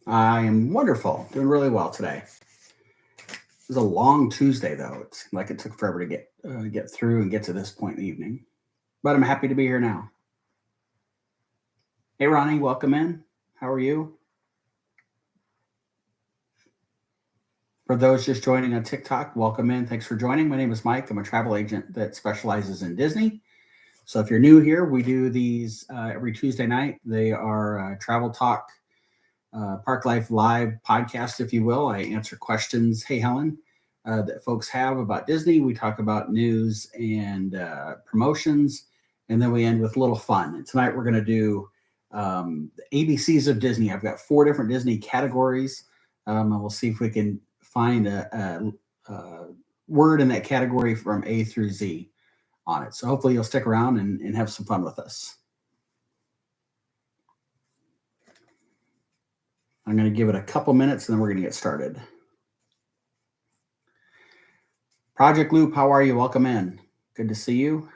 I am wonderful, doing really well today. It was a long Tuesday, though. It seemed like it took forever to get through and get to this point in the evening. But I'm happy to be here now. Hey, Ronnie, welcome in. How are you? For those just joining on TikTok, welcome in. Thanks for joining. My name is Mike. I'm a travel agent that specializes in Disney. So if you're new here, we do these every Tuesday night. They are travel talk, Park Life Live podcast, if you will. I answer questions. Hey, Helen, that folks have about Disney. We talk about news and promotions, and then we end with a little fun. And tonight we're going to do the ABCs of Disney. I've got 4 different Disney categories, and we'll see if we can find a word in that category from A through Z on it. So hopefully you'll stick around and have some fun with us. I'm going to give it a couple minutes and then we're going to get started. Project Loop, how are you? Welcome in. Good to see you.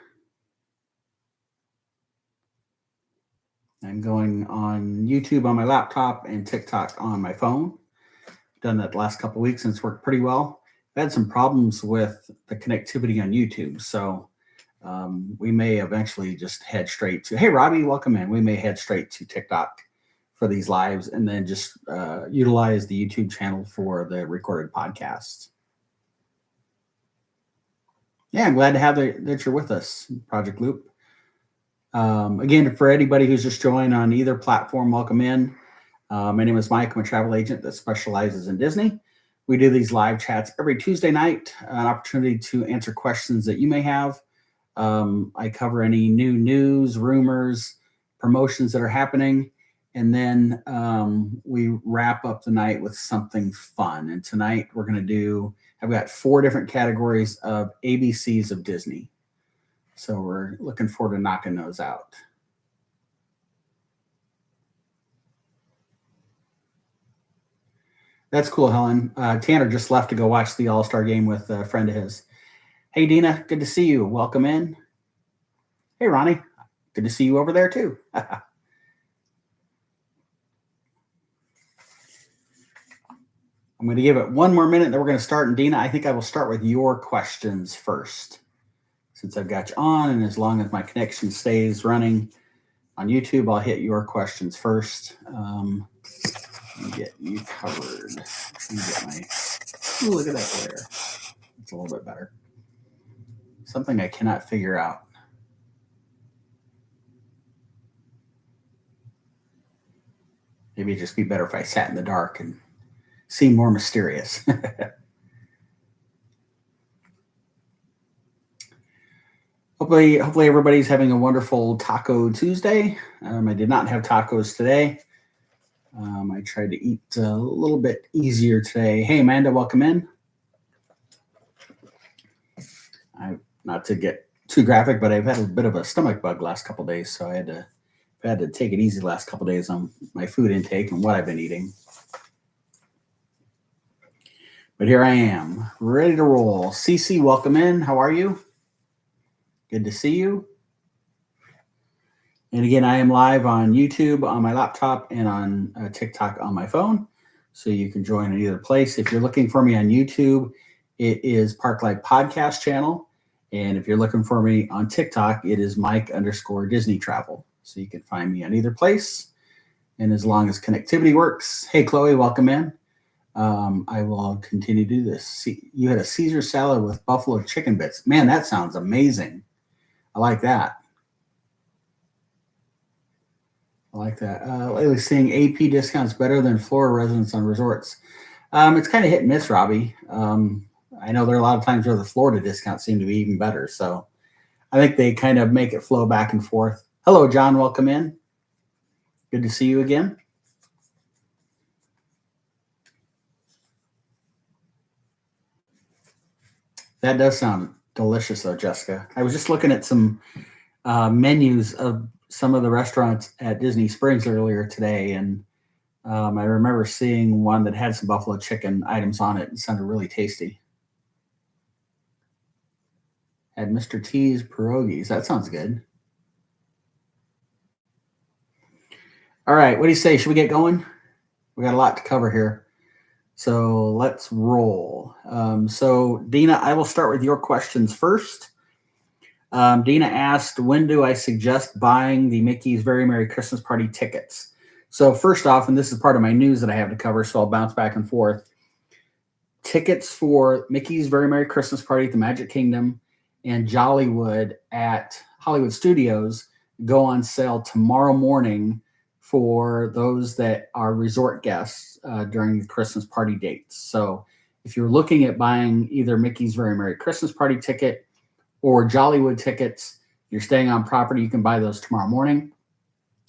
I'm going on YouTube on my laptop and TikTok on my phone. Done that the last couple of weeks and it's worked pretty well. I've had some problems with the connectivity on YouTube, so we may eventually just head straight to, hey, Robbie, welcome in. We may head straight to TikTok for these lives and then just utilize the YouTube channel for the recorded podcast. Yeah, I'm glad to have that you're with us, Project Loop. Again, for anybody who's just joined on either platform, welcome in. My name is Mike. I'm a travel agent that specializes in Disney. We do these live chats every Tuesday night, an opportunity to answer questions that you may have. I cover any new news, rumors, promotions that are happening, and then we wrap up the night with something fun. And tonight we're going to I've got 4 different categories of ABCs of Disney. So we're looking forward to knocking those out. That's cool, Helen. Tanner just left to go watch the All-Star game with a friend of his. Hey, Dina, good to see you. Welcome in. Hey, Ronnie, good to see you over there too. I'm going to give it one more minute, then we're going to start. And Dina, I think I will start with your questions first, since I've got you on, and as long as my connection stays running on YouTube, I'll hit your questions first. Let me get you covered. Let me get my, ooh, look at that glare. It's a little bit better. Something I cannot figure out. Maybe it'd just be better if I sat in the dark and seemed more mysterious. Hopefully everybody's having a wonderful Taco Tuesday. I did not have tacos today. I tried to eat a little bit easier today. Hey, Amanda, welcome in. Not to get too graphic, but I've had a bit of a stomach bug last couple days, so I had to take it easy the last couple days on my food intake and what I've been eating. But here I am, ready to roll. Cece, welcome in. How are you? Good to see you. And again, I am live on YouTube on my laptop and on TikTok on my phone. So you can join in either place. If you're looking for me on YouTube, it is Park Life Podcast channel. And if you're looking for me on TikTok, it is Mike_Disney Travel. So you can find me on either place. And as long as connectivity works, hey, Chloe, welcome in. I will continue to do this. You had a Caesar salad with buffalo chicken bits. Man, that sounds amazing. I like that. Lately seeing AP discounts better than Florida residents on resorts. It's kind of hit and miss, Robbie. I know there are a lot of times where the Florida discounts seem to be even better. So I think they kind of make it flow back and forth. Hello, John. Welcome in. Good to see you again. That does sound delicious, though, Jessica. I was just looking at some menus of some of the restaurants at Disney Springs earlier today, and I remember seeing one that had some buffalo chicken items on it and sounded really tasty. Had Mr. T's pierogies. That sounds good. All right, what do you say? Should we get going? We got a lot to cover here. So let's roll. So Dina, I will start with your questions first. Dina asked, when do I suggest buying the Mickey's Very Merry Christmas Party tickets? So first off, and this is part of my news that I have to cover, so I'll bounce back and forth. Tickets for Mickey's Very Merry Christmas Party at the Magic Kingdom and Jollywood at Hollywood Studios go on sale tomorrow morning for those that are resort guests during the Christmas party dates. So if you're looking at buying either Mickey's Very Merry Christmas Party ticket or Jollywood tickets, you're staying on property, you can buy those tomorrow morning.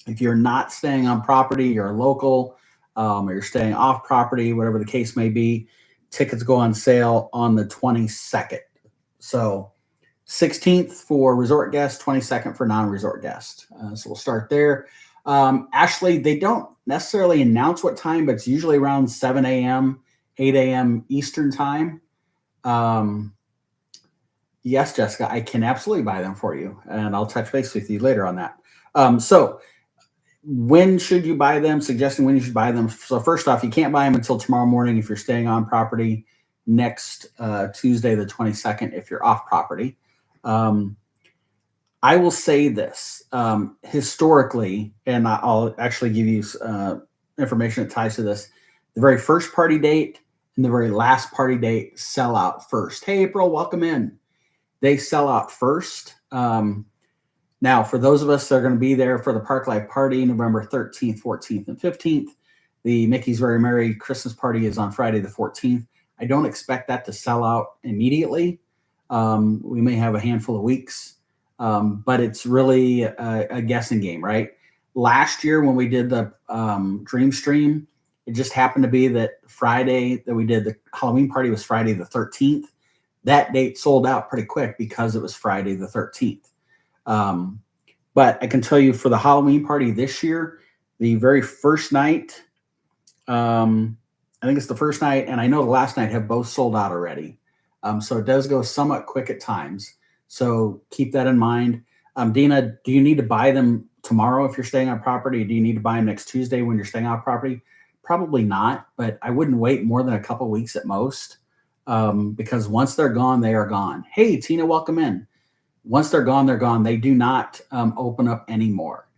If you're not staying on property, you're local, or you're staying off property, whatever the case may be, tickets go on sale on the 22nd. So 16th for resort guests, 22nd for non-resort guests. So we'll start there. Ashley, they don't necessarily announce what time, but it's usually around 7 a.m., 8 a.m. Eastern time. Yes, Jessica, I can absolutely buy them for you, and I'll touch base with you later on that. So when should you buy them? Suggesting when you should buy them. So first off, you can't buy them until tomorrow morning if you're staying on property. Next Tuesday, the 22nd, if you're off property. I will say this historically, and I'll actually give you information that ties to this. The very first party date and the very last party date sell out first. Hey, April, welcome in. They sell out first. Now, for those of us that are going to be there for the Park Life Party, November 13th, 14th, and 15th, the Mickey's Very Merry Christmas Party is on Friday the 14th. I don't expect that to sell out immediately. We may have a handful of weeks, but it's really a guessing game, right? Last year when we did the Dream Stream, it just happened to be that Friday that we did the Halloween party was Friday the 13th. That date sold out pretty quick because it was Friday the 13th. But I can tell you for the Halloween party this year, the very first night, I think it's the first night, and I know the last night have both sold out already. So it does go somewhat quick at times. So keep that in mind. Dina, do you need to buy them tomorrow if you're staying on property? Do you need to buy them next Tuesday when you're staying on property? Probably not, but I wouldn't wait more than a couple weeks at most, because once they're gone, they are gone. Hey, Tina, welcome in. Once they're gone, they're gone. They do not open up anymore.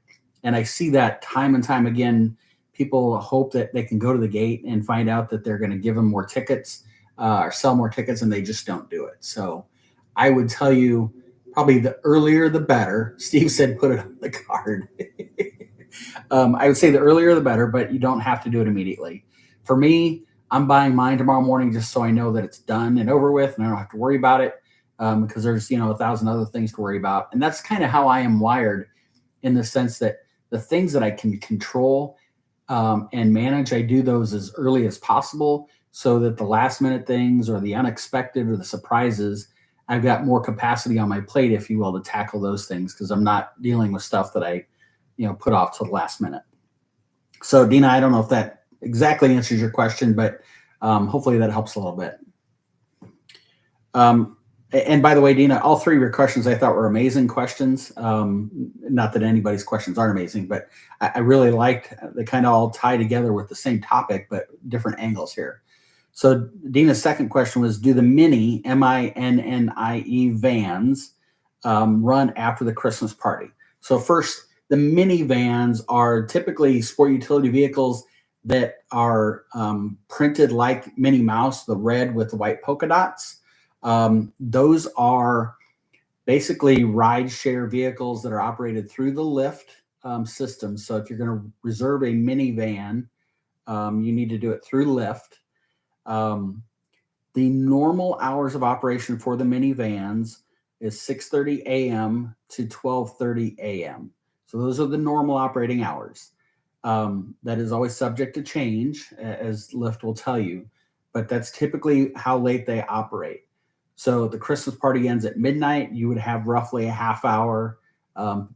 And I see that time and time again. People hope that they can go to the gate and find out that they're going to give them more tickets or sell more tickets, and they just don't do it. So I would tell you probably the earlier the better. Steve said put it on the card. I would say the earlier the better, but you don't have to do it immediately. For me, I'm buying mine tomorrow morning just so I know that it's done and over with and I don't have to worry about it, because there's 1,000 other things to worry about. And that's kind of how I am wired, in the sense that the things that I can control and manage, I do those as early as possible, so that the last minute things or the unexpected or the surprises, I've got more capacity on my plate, if you will, to tackle those things, because I'm not dealing with stuff that I put off till the last minute. So Dina, I don't know if that exactly answers your question, but hopefully that helps a little bit. And by the way, Dina, all three of your questions I thought were amazing questions. Not that anybody's questions aren't amazing, but I really liked they kind of all tie together with the same topic, but different angles here. So Dina's second question was, do the mini, MINNIE vans run after the Christmas party? So first, the mini vans are typically sport utility vehicles that are printed like Minnie Mouse, the red with the white polka dots. Those are basically ride share vehicles that are operated through the Lyft system. So if you're going to reserve a minivan, you need to do it through Lyft. The normal hours of operation for the minivans is 6:30 a.m. to 12:30 a.m. So those are the normal operating hours. That is always subject to change, as Lyft will tell you, but that's typically how late they operate. So the Christmas party ends at midnight. You would have roughly a half hour,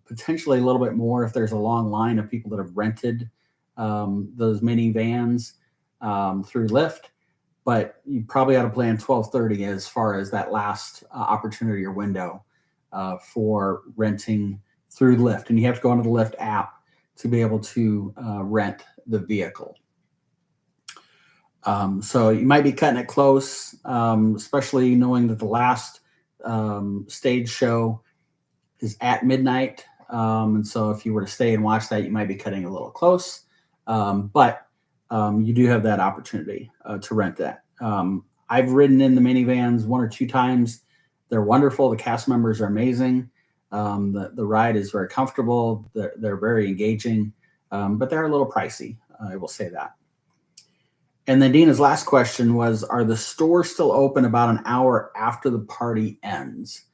potentially a little bit more if there's a long line of people that have rented those minivans through Lyft. But you probably ought to plan 12:30 as far as that last opportunity or window for renting through Lyft. And you have to go into the Lyft app to be able to rent the vehicle. So you might be cutting it close, especially knowing that the last stage show is at midnight. And so if you were to stay and watch that, you might be cutting a little close. But you do have that opportunity to rent that. I've ridden in the minivans 1 or 2 times. They're wonderful. The cast members are amazing. The ride is very comfortable. They're very engaging, but they're a little pricey. I will say that. And then Dina's last question was, are the stores still open about an hour after the party ends?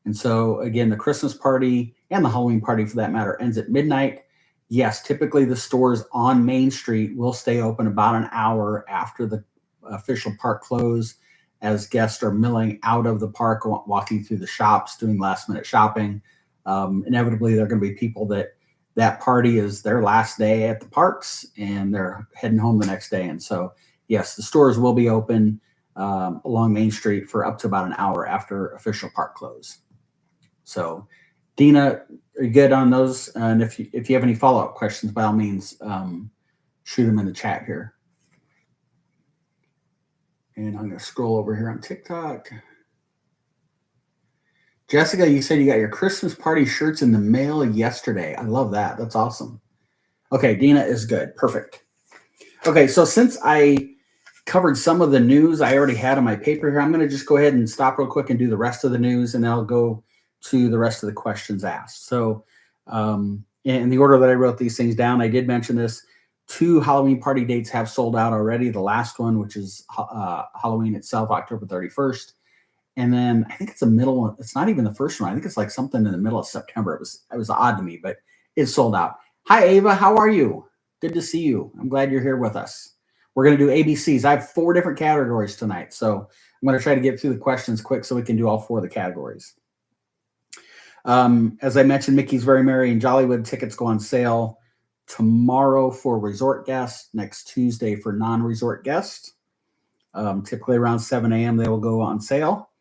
And so again, the Christmas party and the Halloween party for that matter ends at midnight. Yes, typically the stores on Main Street will stay open about an hour after the official park close, as guests are milling out of the park, walking through the shops, doing last minute shopping. Inevitably, there are going to be people that party is their last day at the parks and they're heading home the next day. And so, yes, the stores will be open along Main Street for up to about an hour after official park close. So, Dina, are you good on those? And if you have any follow-up questions, by all means, shoot them in the chat here. And I'm going to scroll over here on TikTok. Jessica, you said you got your Christmas party shirts in the mail yesterday. I love that. That's awesome. Okay, Dina is good. Perfect. Okay, so since I covered some of the news I already had on my paper here, I'm going to just go ahead and stop real quick and do the rest of the news, and then I'll go to the rest of the questions asked. So in the order that I wrote these things down, I did mention this. 2 Halloween party dates have sold out already. The last one, which is Halloween itself, October 31st. And then I think it's a middle one. It's not even the first one. I think it's like something in the middle of September. It was odd to me, but it's sold out. Hi, Ava. How are you? Good to see you. I'm glad you're here with us. We're going to do ABCs. I have 4 different categories tonight. So I'm going to try to get through the questions quick so we can do all 4 of the categories. As I mentioned, Mickey's Very Merry and Jollywood tickets go on sale tomorrow for resort guests, next Tuesday for non-resort guests. Typically around 7 a.m. they will go on sale.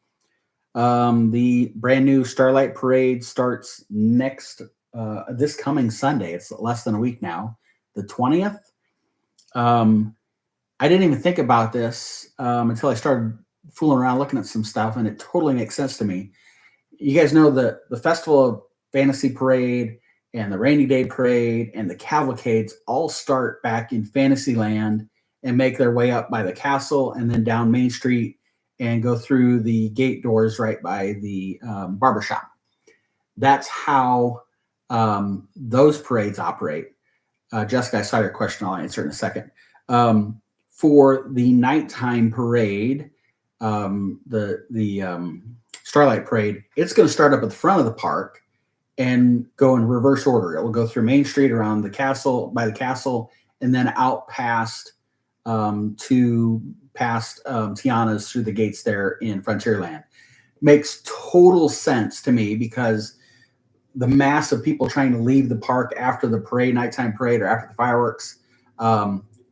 The brand new Starlight Parade starts this coming Sunday. It's less than a week now, the 20th. I didn't even think about this until I started fooling around looking at some stuff, and it totally makes sense to me. You guys know the Festival of Fantasy Parade and the Rainy Day Parade and the cavalcades all start back in Fantasyland and make their way up by the castle and then down Main Street and go through the gate doors right by the barbershop. That's how those parades operate. Jessica, I saw your question. I'll answer in a second. For the nighttime parade, the Starlight Parade, it's going to start up at the front of the park and go in reverse order. It will go through Main Street around the castle, by the castle, and then out past Tiana's through the gates there in Frontierland. Makes total sense to me because the mass of people trying to leave the park after the parade, nighttime parade, or after the fireworks,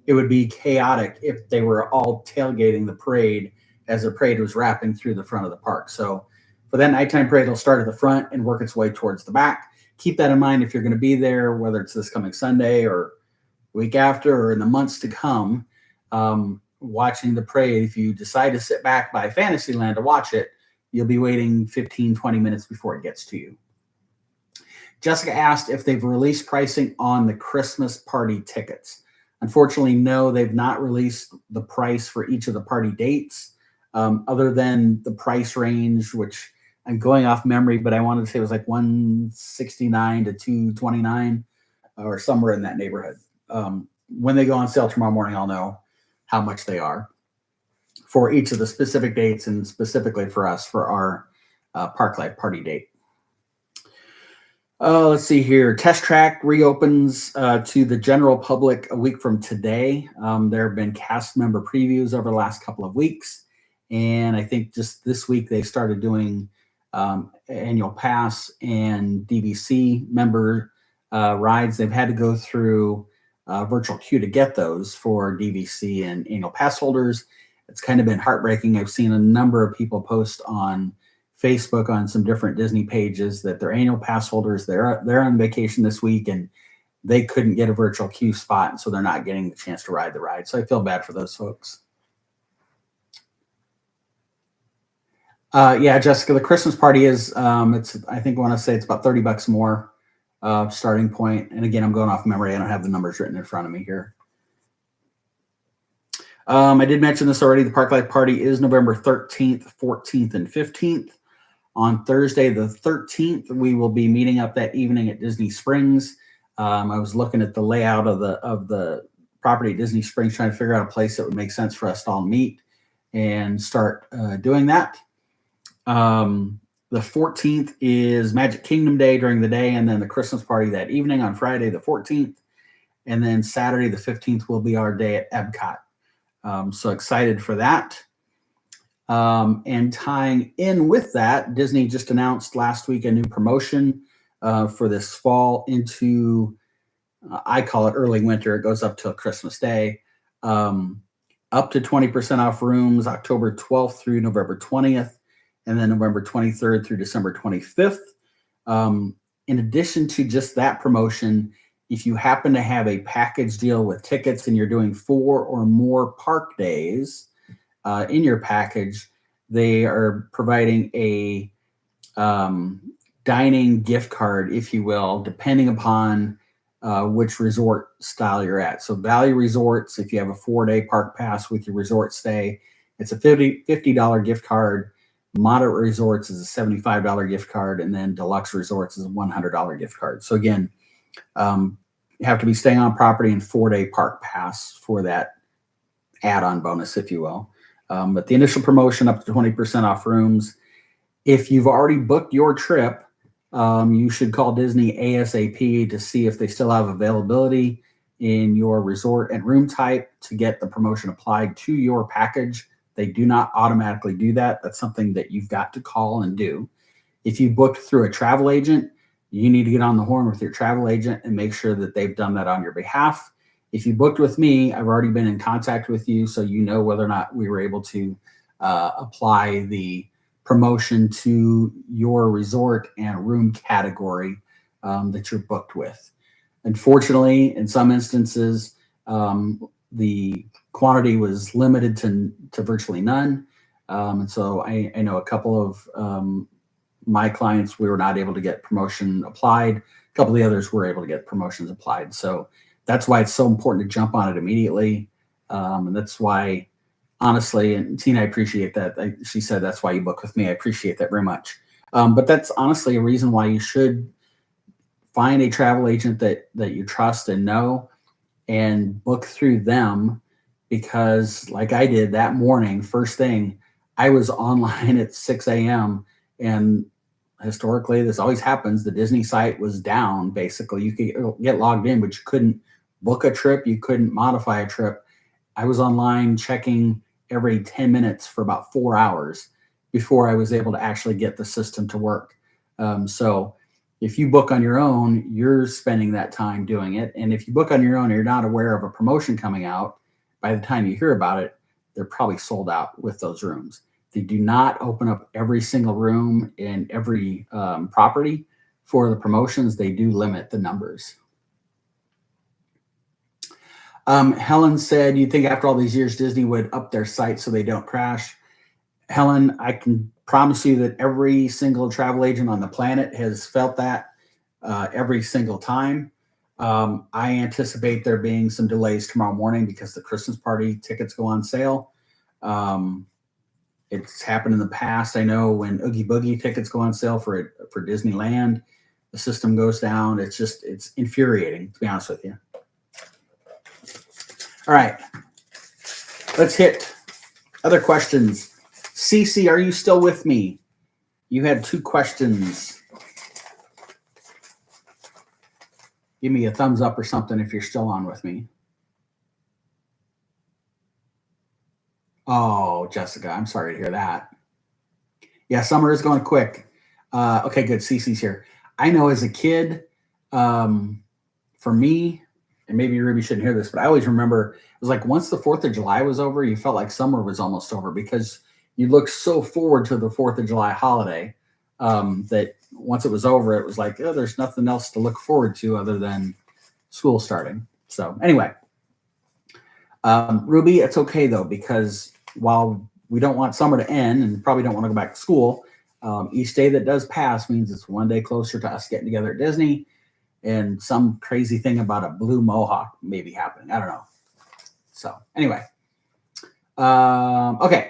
it would be chaotic if they were all tailgating the parade as the parade was wrapping through the front of the park. So for that nighttime parade, it'll start at the front and work its way towards the back. Keep that in mind if you're going to be there, whether it's this coming Sunday or week after or in the months to come, watching the parade. If you decide to sit back by Fantasyland to watch it, you'll be waiting 15, 20 minutes before it gets to you. Jessica asked if they've released pricing on the Christmas party tickets. Unfortunately, no, they've not released the price for each of the party dates, other than the price range, which I'm going off memory, but I wanted to say it was like $169 to $229 or somewhere in that neighborhood. When they go on sale tomorrow morning, I'll know how much they are for each of the specific dates and specifically for us for our Park Life party date. Let's see here. Test Track reopens to the general public a week from today. There have been cast member previews over the last couple of weeks. And I think just this week they started doing annual pass and DVC member rides. They've had to go through virtual queue to get those for DVC and annual pass holders. It's kind of been heartbreaking. I've seen a number of people post on Facebook on some different Disney pages that they're annual pass holders. They're on vacation this week, and they couldn't get a virtual queue spot, and so they're not getting the chance to ride the ride. So I feel bad for those folks. Yeah, Jessica, the Christmas party is, I think I want to say it's about $30 more starting point. And again, I'm going off memory. I don't have the numbers written in front of me here. I did mention this already. The Park Life Party is November 13th, 14th, and 15th. On Thursday, the 13th, we will be meeting up that evening at Disney Springs. I was looking at the layout of the property at Disney Springs, trying to figure out a place that would make sense for us to all meet and start doing that. The 14th is Magic Kingdom Day during the day, and then the Christmas party that evening on Friday, the 14th. And then Saturday, the 15th, will be our day at Epcot. So excited for that. And tying in with that, Disney just announced last week a new promotion for this fall into, I call it early winter. It goes up till Christmas Day. Up to 20% off rooms October 12th through November 20th, and then November 23rd through December 25th. In addition to just that promotion, if you happen to have a package deal with tickets and you're doing 4 or more park days in your package, they are providing a dining gift card, if you will, depending upon which resort style you're at. So Value Resorts, if you have a 4-day park pass with your resort stay, it's a $50 gift card. Moderate Resorts is a $75 gift card, and then Deluxe Resorts is a $100 gift card. So again, you have to be staying on property in 4-day park pass for that add-on bonus, if you will. But the initial promotion up to 20% off rooms. If you've already booked your trip, you should call Disney ASAP to see if they still have availability in your resort and room type to get the promotion applied to your package. They do not automatically do that. That's something that you've got to call and do. If you booked through a travel agent, you need to get on the horn with your travel agent and make sure that they've done that on your behalf. If you booked with me, I've already been in contact with you, so you know whether or not we were able to apply the promotion to your resort and room category that you're booked with. Unfortunately, in some instances, the quantity was limited to virtually none. And so I know a couple of my clients, we were not able to get promotion applied. A couple of the others were able to get promotions applied. So that's why it's so important to jump on it immediately. And that's why, honestly, and Tina, I appreciate that. She said that's why you book with me. I appreciate that very much. But that's honestly a reason why you should find a travel agent that you trust and know and book through them, because like I did that morning, first thing, I was online at 6 a.m. and historically this always happens. The Disney site was down. Basically, you could get logged in, but you couldn't book a trip. You couldn't modify a trip. I was online checking every 10 minutes for about 4 hours before I was able to actually get the system to work. So if you book on your own, you're spending that time doing it. And if you book on your own and you're not aware of a promotion coming out, by the time you hear about it, they're probably sold out with those rooms. They do not open up every single room in every property for the promotions. They do limit the numbers. Helen said, you think after all these years, Disney would up their site so they don't crash? Helen, I can promise you that every single travel agent on the planet has felt that every single time. I anticipate there being some delays tomorrow morning because the Christmas party tickets go on sale. It's happened in the past. I know when Oogie Boogie tickets go on sale for Disneyland, the system goes down. It's infuriating, to be honest with you. All right, let's hit other questions. Cece, are you still with me? You had 2 questions. Give me a thumbs up or something if you're still on with me. Oh, Jessica, I'm sorry to hear that. Yeah, summer is going quick. Okay, good. Cece's here. I know as a kid, for me, and maybe Ruby shouldn't hear this, but I always remember it was like once the 4th of July was over, you felt like summer was almost over because you looked so forward to the 4th of July holiday that once it was over, it was like, oh, there's nothing else to look forward to other than school starting. So anyway, Ruby, it's okay though, because while we don't want summer to end and probably don't want to go back to school, each day that does pass means it's one day closer to us getting together at Disney, and some crazy thing about a blue mohawk may be happening. I don't know. So anyway, okay.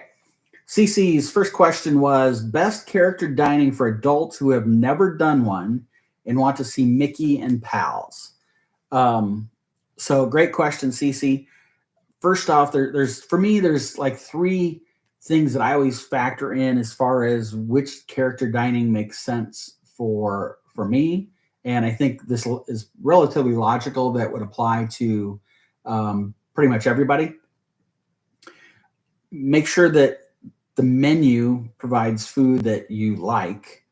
CC's first question was best character dining for adults who have never done one and want to see Mickey and pals. So great question, CC. First off, there's for me, there's like three things that I always factor in as far as which character dining makes sense for me. And I think this is relatively logical that would apply to pretty much everybody. Make sure that the menu provides food that you like.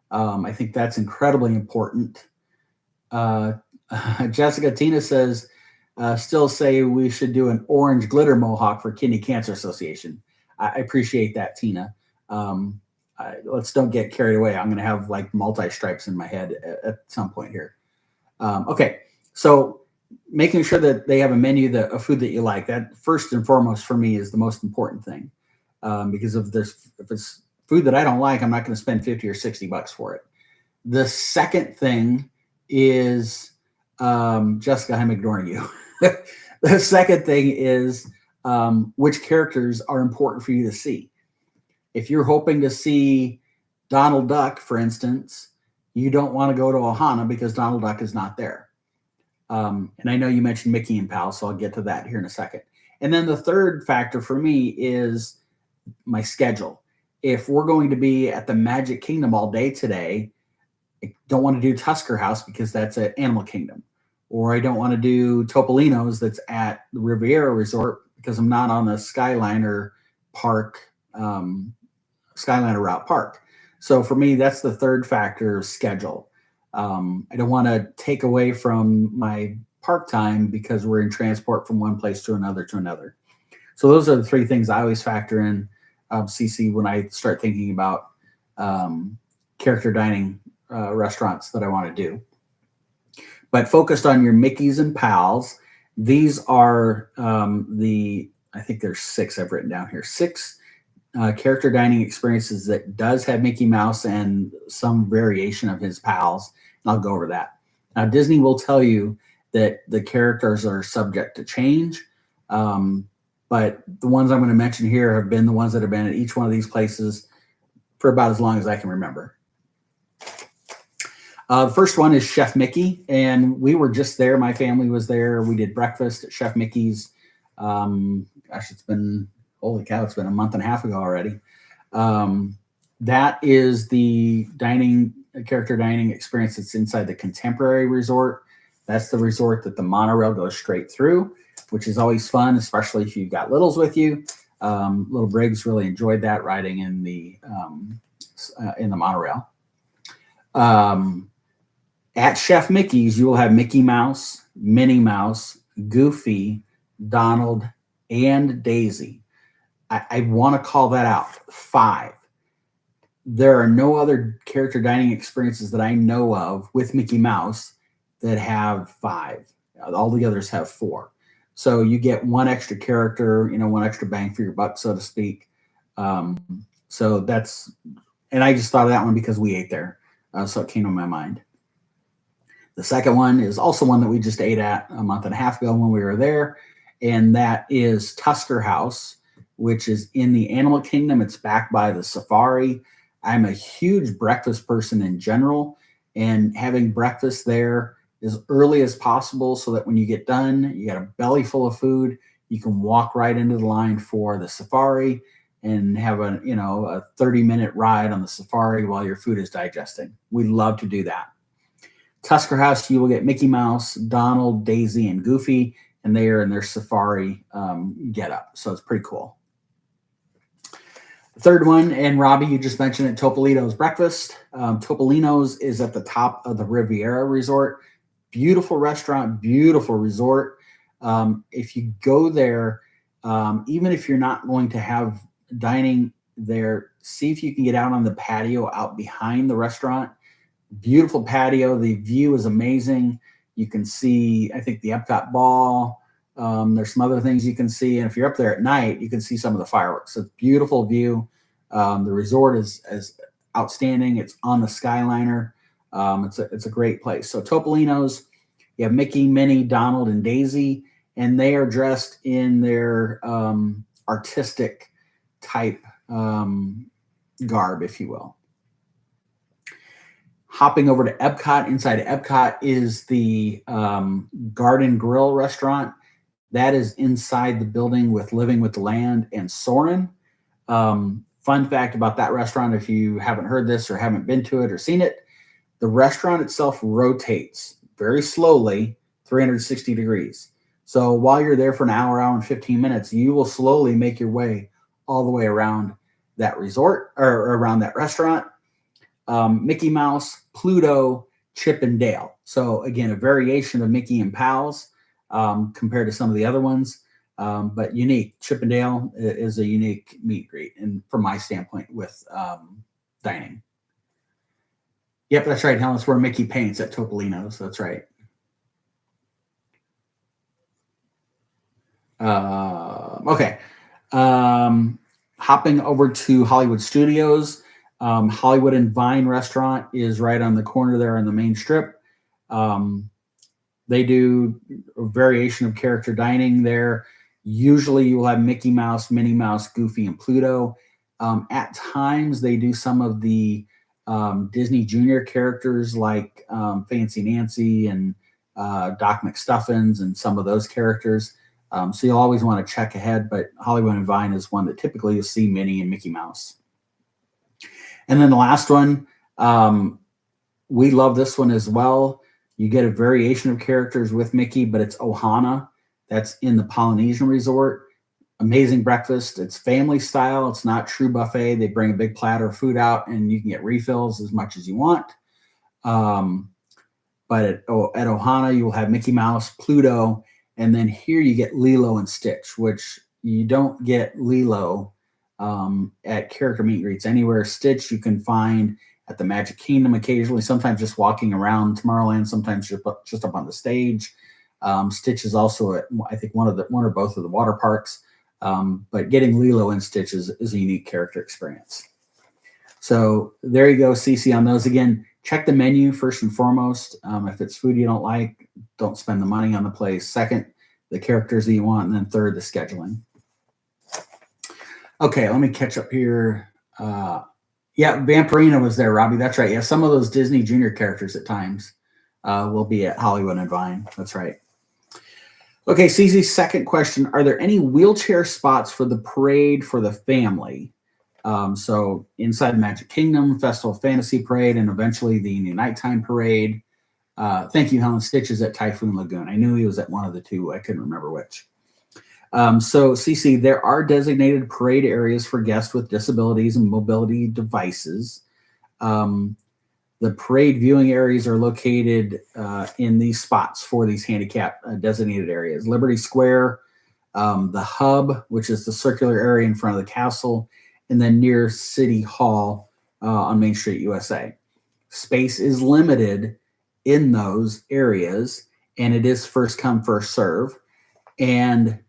I think that's incredibly important. Jessica Tina says, still say we should do an orange glitter mohawk for Kidney Cancer Association. I appreciate that, Tina. Let's don't get carried away. I'm going to have like multi-stripes in my head at some point here. Okay, so making sure that they have a menu of food that you like, that first and foremost for me is the most important thing. Because if it's food that I don't like, I'm not going to spend 50 or 60 bucks for it. The second thing is, Jessica, I'm ignoring you. The second thing is which characters are important for you to see. If you're hoping to see Donald Duck, for instance, you don't want to go to Ohana because Donald Duck is not there. And I know you mentioned Mickey and Pal, so I'll get to that here in a second. And then the third factor for me is my schedule. If we're going to be at the Magic Kingdom all day today, I don't want to do Tusker House because that's at Animal Kingdom. Or I don't want to do Topolino's that's at the Riviera Resort because I'm not on the Skyliner Park, Skyliner Route Park. So for me, that's the third factor, schedule. I don't want to take away from my park time because we're in transport from one place to another. So those are the three things I always factor in, CC, when I start thinking about character dining restaurants that I want to do. But focused on your Mickeys and Pals, these are I think there's 6 I've written down here. 6 character dining experiences that does have Mickey Mouse and some variation of his pals. And I'll go over that. Now, Disney will tell you that the characters are subject to change. But the ones I'm going to mention here have been the ones that have been at each one of these places for about as long as I can remember. The first one is Chef Mickey, and we were just there. My family was there. We did breakfast at Chef Mickey's. Gosh, it's been, holy cow, it's been a month and a half ago already. That is the character dining experience that's inside the Contemporary Resort. That's the resort that the monorail goes straight through, which is always fun, especially if you've got littles with you. Little Briggs really enjoyed that, riding in the monorail. At Chef Mickey's, you will have Mickey Mouse, Minnie Mouse, Goofy, Donald, and Daisy. I want to call that out. 5. There are no other character dining experiences that I know of with Mickey Mouse that have 5. All the others have 4. So you get one extra character, one extra bang for your buck, so to speak. So that's, and I just thought of that one because we ate there. So it came to my mind. The second one is also one that we just ate at a month and a half ago when we were there. And that is Tusker House, which is in the Animal Kingdom. It's back by the Safari. I'm a huge breakfast person in general, and having breakfast there as early as possible so that when you get done, you got a belly full of food, you can walk right into the line for the Safari and have a 30-minute ride on the Safari while your food is digesting. We love to do that. Tusker House, you will get Mickey Mouse, Donald, Daisy, and Goofy, and they are in their Safari getup. So it's pretty cool. The third one, and Robbie, you just mentioned it, Topolino's Breakfast. Topolino's is at the top of the Riviera Resort. Beautiful restaurant, beautiful resort. If you go there, even if you're not going to have dining there, see if you can get out on the patio out behind the restaurant. Beautiful patio. The view is amazing. You can see, I think, the Epcot ball. There's some other things you can see. And if you're up there at night, you can see some of the fireworks. So it's a beautiful view. The resort is outstanding. It's on the Skyliner. It's a great place. So Topolino's, you have Mickey, Minnie, Donald, and Daisy, and they are dressed in their artistic type garb, if you will. Hopping over to Epcot, inside Epcot is the Garden Grill restaurant. That is inside the building with Living with the Land and Soarin'. Fun fact about that restaurant, if you haven't heard this or haven't been to it or seen it, the restaurant itself rotates very slowly, 360 degrees. So while you're there for an hour and 15 minutes, you will slowly make your way all the way around that resort or around that restaurant. Mickey Mouse, Pluto, Chip and Dale. So again, a variation of Mickey and Pals compared to some of the other ones, but unique. Chip and Dale is a unique meet and greet, and from my standpoint with dining. Yep, that's right, Helen. That's where Mickey paints at Topolino's. That's right. Okay. Hopping over to Hollywood Studios. Hollywood and Vine restaurant is right on the corner there on the main strip. They do a variation of character dining there. Usually you will have Mickey Mouse, Minnie Mouse, Goofy, and Pluto. At times they do some of the Disney Junior characters like Fancy Nancy and Doc McStuffins and some of those characters. So you'll always want to check ahead, but Hollywood and Vine is one that typically you'll see Minnie and Mickey Mouse. And then the last one, we love this one as well. You get a variation of characters with Mickey, but it's Ohana. That's in the Polynesian Resort. Amazing breakfast. It's family style. It's not true buffet. They bring a big platter of food out and you can get refills as much as you want. But at Ohana, you will have Mickey Mouse, Pluto, and then here you get Lilo and Stitch, which you don't get Lilo at character meet and greets anywhere. Stitch you can find at the Magic Kingdom occasionally, sometimes just walking around Tomorrowland, sometimes just up on the stage. Stitch is also at, I think, one or both of the water parks. But getting Lilo and Stitch is a unique character experience. So there you go, Cece, on those. Again, check the menu first and foremost. If it's food you don't like, don't spend the money on the place. Second, the characters that you want. And then third, the scheduling. Okay, let me catch up here. Yeah, Vampirina was there, Robbie. That's right. Yeah, some of those Disney Junior characters at times will be at Hollywood and Vine. That's right. Okay, Cece's second question. Are there any wheelchair spots for the parade for the family? So inside Magic Kingdom, Festival of Fantasy Parade, and eventually the Nighttime Parade. Thank you, Helen. Stitch is at Typhoon Lagoon. I knew he was at one of the two. I couldn't remember which. So Cece, there are designated parade areas for guests with disabilities and mobility devices. The parade viewing areas are located in these spots for these handicap designated areas. Liberty Square, the Hub, which is the circular area in front of the castle, and then near City Hall on Main Street, USA. Space is limited in those areas, and it is first come, first serve. And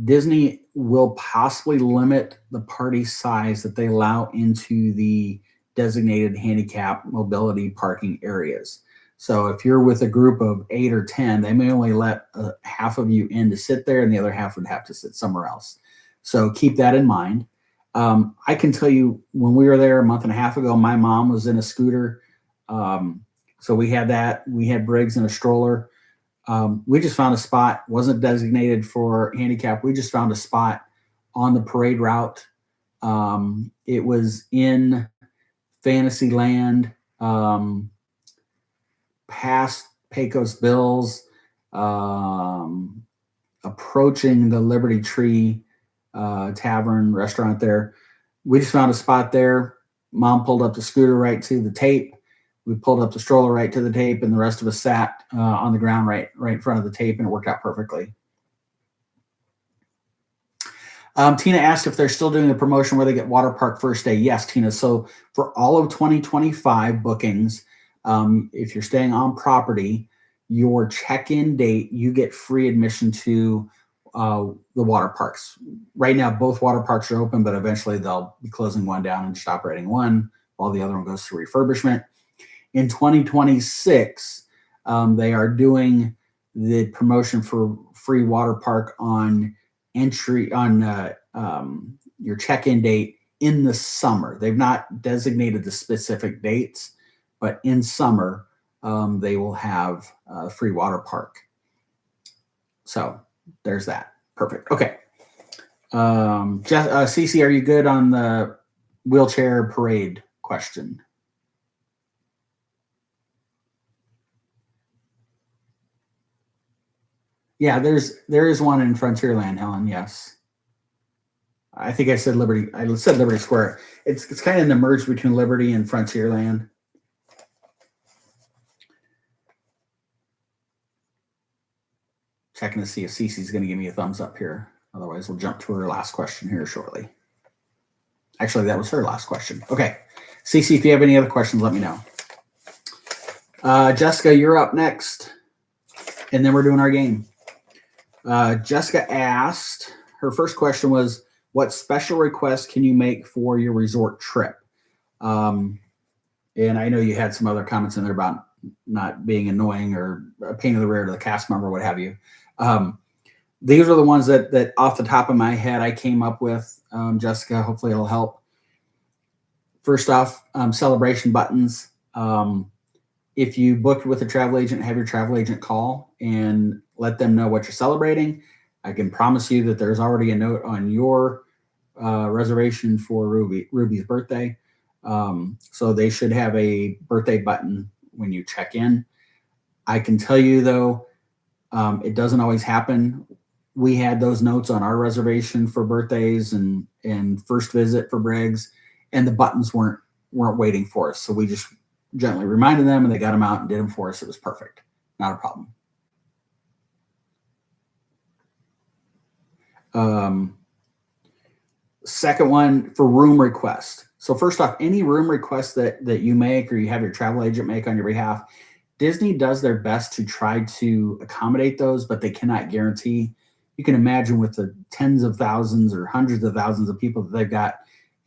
Disney will possibly limit the party size that they allow into the designated handicap mobility parking areas. So if you're with a group of 8 or 10, they may only let half of you in to sit there and the other half would have to sit somewhere else. So keep that in mind. I can tell you when we were there a month and a half ago, my mom was in a scooter. So we had that. We had Briggs in a stroller. We just found a spot, wasn't designated for handicap. We just found a spot on the parade route. It was in Fantasyland, past Pecos Bills, approaching the Liberty Tree Tavern restaurant there. We just found a spot there. Mom pulled up the scooter right to the tape. We pulled up the stroller right to the tape, and the rest of us sat on the ground right in front of the tape, and it worked out perfectly. Tina asked if they're still doing the promotion where they get water park first day. Yes, Tina. So for all of 2025 bookings, if you're staying on property, your check-in date, you get free admission to the water parks. Right now, both water parks are open, but eventually they'll be closing one down and just operating one while the other one goes through refurbishment. In 2026, they are doing the promotion for free water park on entry on your check-in date in the summer. They've not designated the specific dates, but in summer, they will have free water park. So there's that. Perfect. Okay. Cece, are you good on the wheelchair parade question? Yeah, there is one in Frontierland, Helen. Yes. I think I said Liberty. I said Liberty Square. It's kind of in the merge between Liberty and Frontierland. Checking to see if Cece's going to give me a thumbs up here. Otherwise, we'll jump to her last question here shortly. Actually, that was her last question. Okay. Cece, if you have any other questions, let me know. Jessica, you're up next. And then we're doing our game. Jessica asked, her first question was, what special requests can you make for your resort trip? And I know you had some other comments in there about not being annoying or a pain in the rear to the cast member, what have you. These are the ones that off the top of my head I came up with, Jessica. Hopefully it'll help. First off, celebration buttons. If you booked with a travel agent, have your travel agent call and let them know what you're celebrating. I can promise you that there's already a note on your reservation for Ruby's birthday. So they should have a birthday button when you check in. I can tell you though, it doesn't always happen. We had those notes on our reservation for birthdays and first visit for Briggs, and the buttons weren't waiting for us. So we just gently reminded them and they got them out and did them for us. It was perfect. Not a problem. Second one for room request. So first off, any room request that you make or you have your travel agent make on your behalf, Disney does their best to try to accommodate those, but they cannot guarantee. You can imagine with the tens of thousands or hundreds of thousands of people that they've got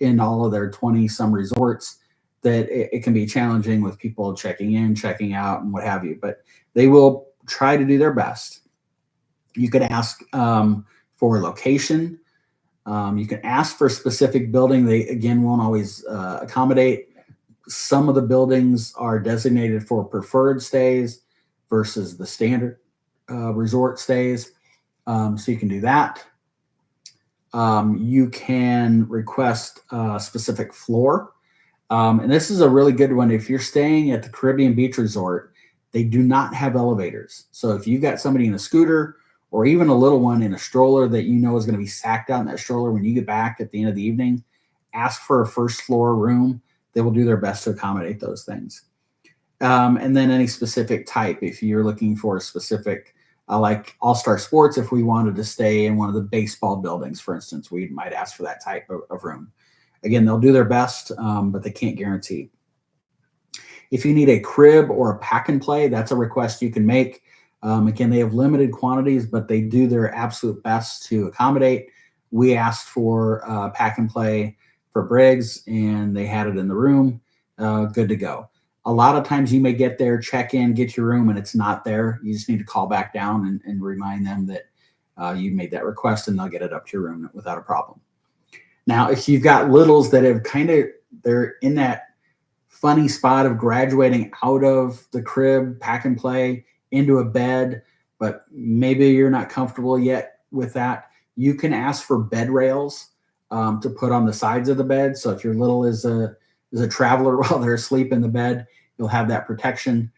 in all of their 20 some resorts, that it can be challenging with people checking in, checking out, and what have you. But they will try to do their best. You could ask for location. You can ask for a specific building. They, again, won't always accommodate. Some of the buildings are designated for preferred stays versus the standard resort stays. So you can do that. You can request a specific floor. And this is a really good one. If you're staying at the Caribbean Beach Resort, they do not have elevators. So if you've got somebody in a scooter or even a little one in a stroller that you know is going to be sacked out in that stroller when you get back at the end of the evening, ask for a first floor room. They will do their best to accommodate those things. And then any specific type, if you're looking for a specific, like All-Star Sports, if we wanted to stay in one of the baseball buildings, for instance, we might ask for that type of room. Again, they'll do their best, but they can't guarantee. If you need a crib or a pack and play, that's a request you can make. Again, they have limited quantities, but they do their absolute best to accommodate. We asked for pack and play for Briggs, and they had it in the room. Good to go. A lot of times you may get there, check in, get your room, and it's not there. You just need to call back down and remind them that you made that request, and they'll get it up to your room without a problem. Now, if you've got littles that have they're in that funny spot of graduating out of the crib, pack and play, into a bed, but maybe you're not comfortable yet with that, you can ask for bed rails to put on the sides of the bed. So if your little is a traveler while they're asleep in the bed, you'll have that protection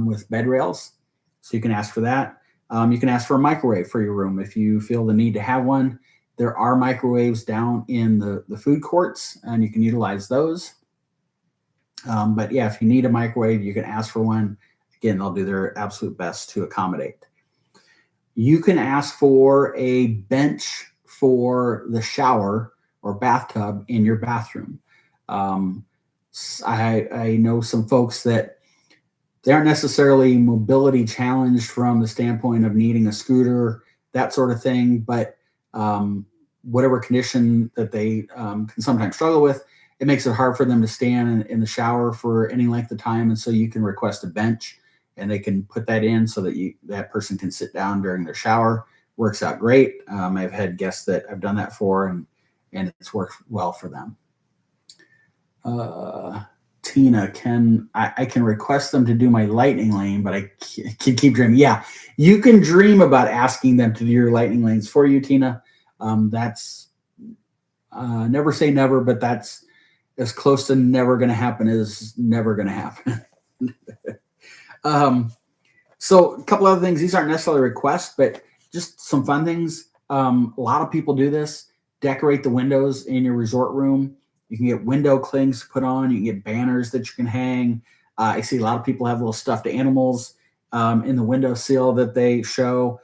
with bed rails. So you can ask for that. You can ask for a microwave for your room if you feel the need to have one. There are microwaves down in the food courts, and you can utilize those. But yeah, if you need a microwave, you can ask for one. Again, they'll do their absolute best to accommodate. You can ask for a bench for the shower or bathtub in your bathroom. I know some folks that They aren't necessarily mobility challenged from the standpoint of needing a scooter, that sort of thing, but whatever condition that they can sometimes struggle with, it makes it hard for them to stand in the shower for any length of time. And so you can request a bench and they can put that in so that that person can sit down during their shower. Works out great. I've had guests that I've done that for, and it's worked well for them. Tina, I can request them to do my lightning lane, but I can keep dreaming. Yeah, you can dream about asking them to do your lightning lanes for you, Tina. That's never say never, but that's as close to never going to happen as never going to happen. So a couple other things. These aren't necessarily requests, but just some fun things. A lot of people do this. Decorate the windows in your resort room. You can get window clings to put on. You can get banners that you can hang. I see a lot of people have little stuffed animals in the windowsill that they show.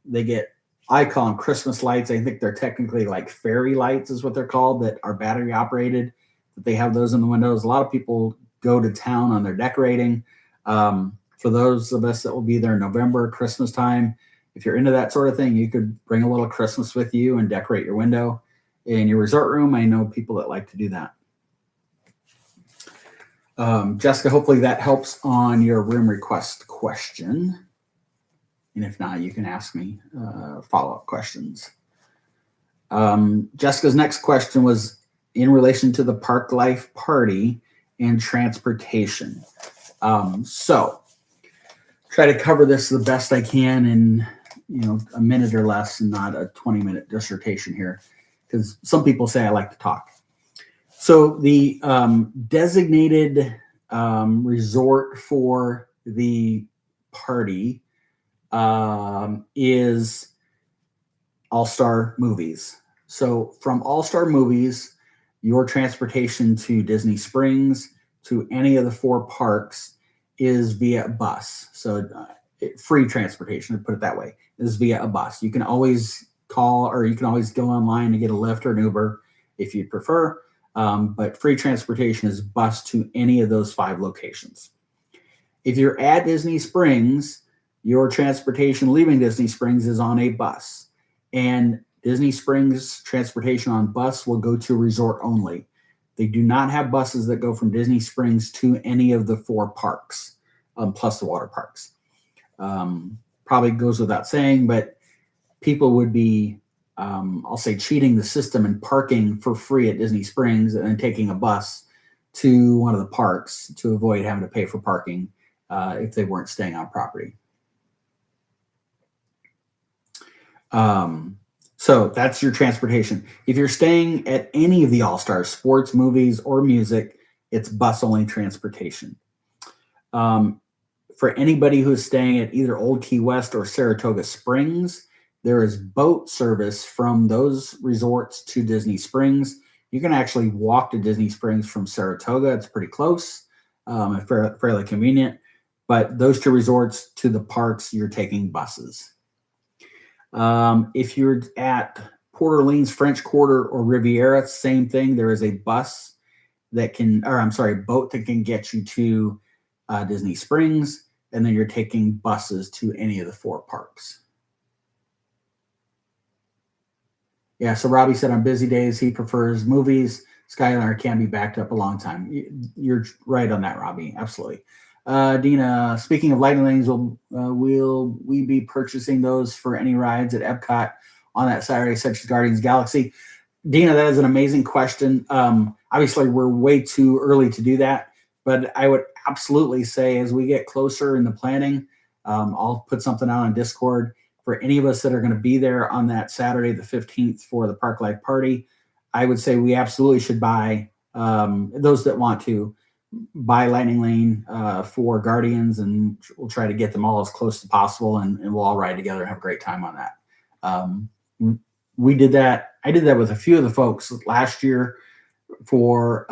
They get, I call them Christmas lights. I think they're technically like fairy lights is what they're called, that are battery operated. That they have those in the windows. A lot of people go to town on their decorating. For those of us that will be there in November, Christmas time, if you're into that sort of thing, you could bring a little Christmas with you and decorate your window in your resort room. I know people that like to do that. Jessica, hopefully that helps on your room request question. And if not, you can ask me follow-up questions. Jessica's next question was in relation to the Park Life Party and transportation. So try to cover this the best I can in a minute or less, and not a 20-minute dissertation here, because some people say I like to talk. So the designated resort for the party is All-Star Movies. So from All-Star Movies, your transportation to Disney Springs, to any of the 4 parks, is via bus. So free transportation, to put it that way, is via a bus. You can always call, or you can always go online and get a Lyft or an Uber if you prefer. But free transportation is bus to any of those 5 locations. If you're at Disney Springs, your transportation leaving Disney Springs is on a bus. And Disney Springs transportation on bus will go to resort only. They do not have buses that go from Disney Springs to any of the 4 parks, plus the water parks. Probably goes without saying, but people would be, I'll say, cheating the system and parking for free at Disney Springs and then taking a bus to one of the parks to avoid having to pay for parking if they weren't staying on property. So that's your transportation. If you're staying at any of the All-Stars, sports, movies, or music, it's bus-only transportation. For anybody who's staying at either Old Key West or Saratoga Springs, there is boat service from those resorts to Disney Springs. You can actually walk to Disney Springs from Saratoga. It's pretty close, and fairly convenient. But those 2 resorts to the parks, you're taking buses. If you're at Port Orleans, French Quarter, or Riviera, same thing. There is a boat that can get you to Disney Springs, and then you're taking buses to any of the 4 parks. Yeah, so Robbie said on busy days he prefers movies. Skyliner can be backed up a long time. You're right on that, Robbie. Absolutely. Dina, speaking of lightning lanes, will we be purchasing those for any rides at Epcot on that Saturday, such as Guardians Galaxy? Dina, that is an amazing question. Obviously, we're way too early to do that, but I would absolutely say as we get closer in the planning, I'll put something out on Discord for any of us that are going to be there on that Saturday, the 15th, for the Park Life Party. I would say we absolutely should buy, those that want to, buy Lightning Lane for Guardians, and we'll try to get them all as close as possible, and we'll all ride together and have a great time on that. We did that. I did that with a few of the folks last year for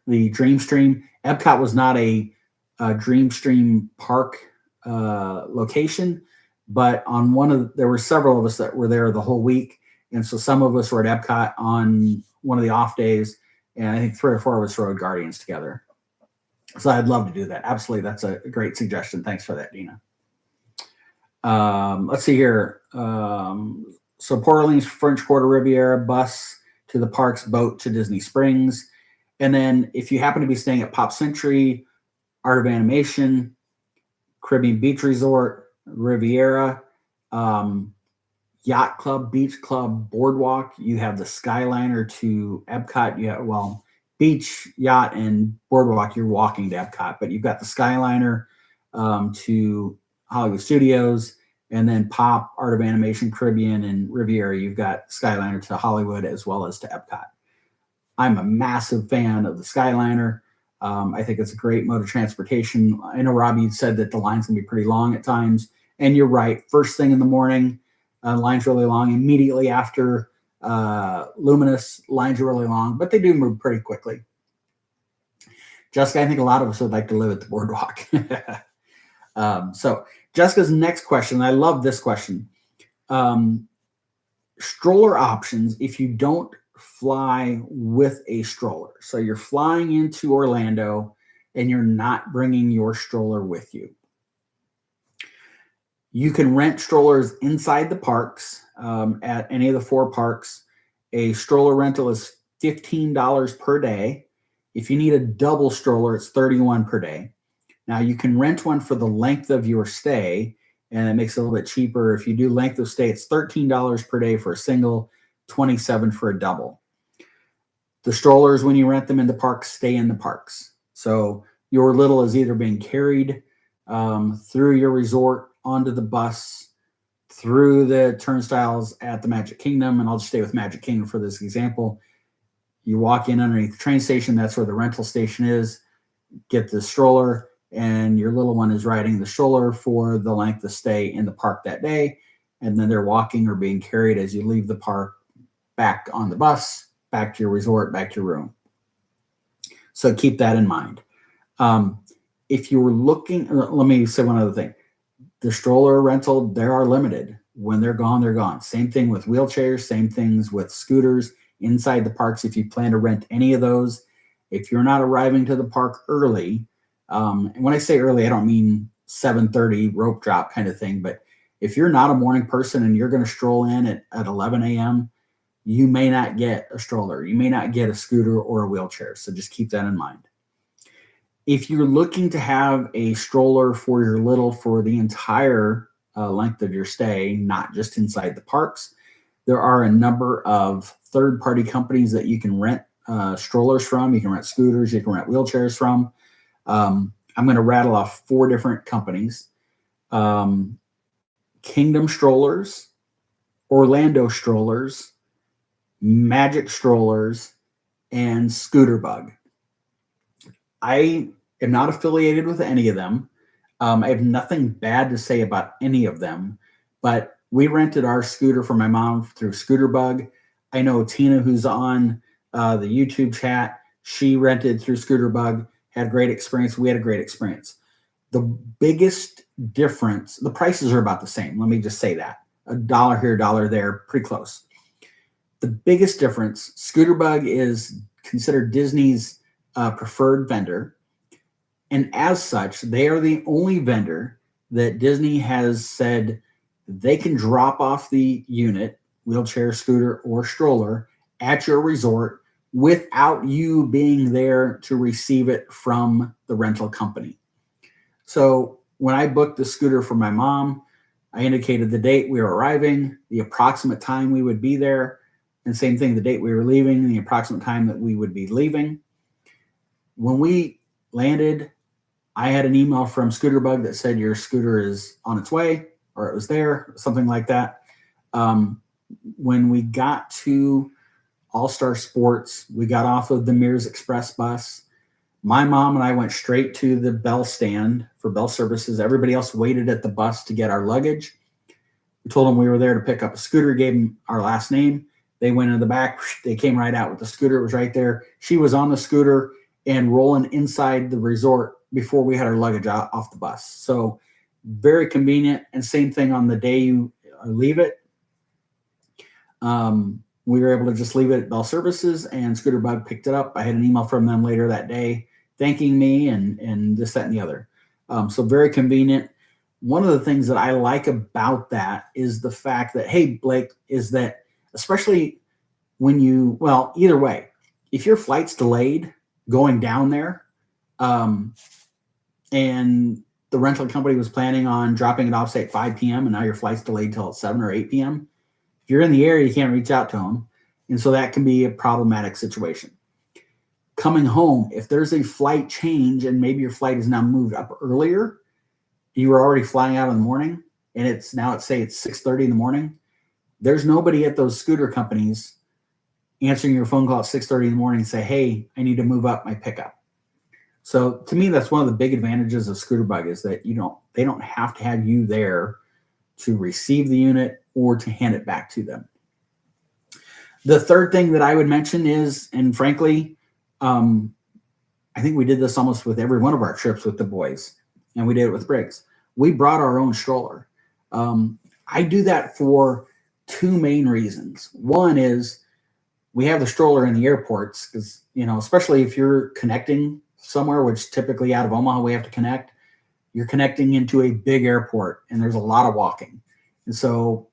the Dreamstream. Epcot was not a Dreamstream park location, but on there were several of us that were there the whole week, and so some of us were at Epcot on one of the off days, and I think 3 or 4 of us rode Guardians together. So I'd love to do that. Absolutely. That's a great suggestion. Thanks for that, Dina. Let's see here. So Port Orleans, French Quarter Riviera, bus to the parks, boat to Disney Springs. And then if you happen to be staying at Pop Century, Art of Animation, Caribbean Beach Resort, Riviera, Yacht Club, Beach Club, Boardwalk, you have the Skyliner to Epcot. Well, beach, yacht, and boardwalk, you're walking to Epcot, but you've got the Skyliner to Hollywood Studios, and then Pop, Art of Animation, Caribbean, and Riviera, you've got Skyliner to Hollywood as well as to Epcot. I'm a massive fan of the Skyliner. I think it's a great mode of transportation. I know Robbie said that the lines can be pretty long at times, and you're right. First thing in the morning, lines really long. Immediately after Luminous, lines are really long, but they do move pretty quickly. Jessica, I think a lot of us would like to live at the boardwalk. So Jessica's next question, I love this question. Stroller options if you don't fly with a stroller. So you're flying into Orlando and you're not bringing your stroller with you. You can rent strollers inside the parks at any of the 4 parks. A stroller rental is $15 per day. If you need a double stroller, it's $31 per day. Now you can rent one for the length of your stay, and it makes it a little bit cheaper. If you do length of stay, it's $13 per day for a single, $27 for a double. The strollers, when you rent them in the parks, stay in the parks. So your little is either being carried through your resort onto the bus, through the turnstiles at the Magic Kingdom, and I'll just stay with Magic Kingdom for this example. You walk in underneath the train station, that's where the rental station is, get the stroller, and your little one is riding the stroller for the length of stay in the park that day, and then they're walking or being carried as you leave the park back on the bus, back to your resort, back to your room. So keep that in mind. If you were looking, let me say one other thing. The stroller rental, they are limited. When they're gone, they're gone. Same thing with wheelchairs, same things with scooters inside the parks. If you plan to rent any of those, if you're not arriving to the park early, and when I say early, I don't mean 7:30 rope drop kind of thing, but if you're not a morning person and you're going to stroll in at 11 a.m., you may not get a stroller. You may not get a scooter or a wheelchair. So just keep that in mind. If you're looking to have a stroller for your little for the entire length of your stay, not just inside the parks, there are a number of third-party companies that you can rent strollers from. You can rent scooters. You can rent wheelchairs from. I'm going to rattle off 4 different companies. Kingdom Strollers, Orlando Strollers, Magic Strollers, and Scooter Bug. I am not affiliated with any of them. I have nothing bad to say about any of them, but we rented our scooter for my mom through Scooter Bug. I know Tina, who's on the YouTube chat, she rented through Scooter Bug, had a great experience. We had a great experience. The biggest difference, the prices are about the same. Let me just say that. $1 here, $1 there, pretty close. The biggest difference, Scooter Bug is considered Disney's preferred vendor. And as such, they are the only vendor that Disney has said they can drop off the unit, wheelchair, scooter, or stroller at your resort without you being there to receive it from the rental company. So when I booked the scooter for my mom, I indicated the date we were arriving, the approximate time we would be there, and same thing, the date we were leaving, the approximate time that we would be leaving. When we landed, I had an email from Scooter Bug that said your scooter is on its way, or it was there, something like that. When we got to All-Star Sports, we got off of the Mears Express bus. My mom and I went straight to the Bell stand for Bell services. Everybody else waited at the bus to get our luggage. We told them we were there to pick up a scooter, gave them our last name. They went in the back. They came right out with the scooter. It was right there. She was on the scooter and rolling inside the resort before we had our luggage off the bus. So very convenient. And same thing on the day you leave it. We were able to just leave it at Bell Services, and Scooter Bug picked it up. I had an email from them later that day thanking me and this, that, and the other. So very convenient. One of the things that I like about that is the fact that, hey, Blake, is that especially when either way, if your flight's delayed going down there, and the rental company was planning on dropping it off, say, at 5 p.m., and now your flight's delayed till 7 or 8 p.m., if you're in the area, you can't reach out to them. And so that can be a problematic situation. Coming home, if there's a flight change and maybe your flight is now moved up earlier, you were already flying out in the morning, and it's 6:30 in the morning, there's nobody at those scooter companies answering your phone call at 6:30 in the morning and say, hey, I need to move up my pickup. So to me, that's one of the big advantages of Scooterbug is that they don't have to have you there to receive the unit or to hand it back to them. The third thing that I would mention is, and frankly, I think we did this almost with every one of our trips with the boys, and we did it with Briggs. We brought our own stroller. I do that for two main reasons. One is we have the stroller in the airports because, especially if you're connecting somewhere, which typically out of Omaha we have to connect, you're connecting into a big airport and there's a lot of walking. And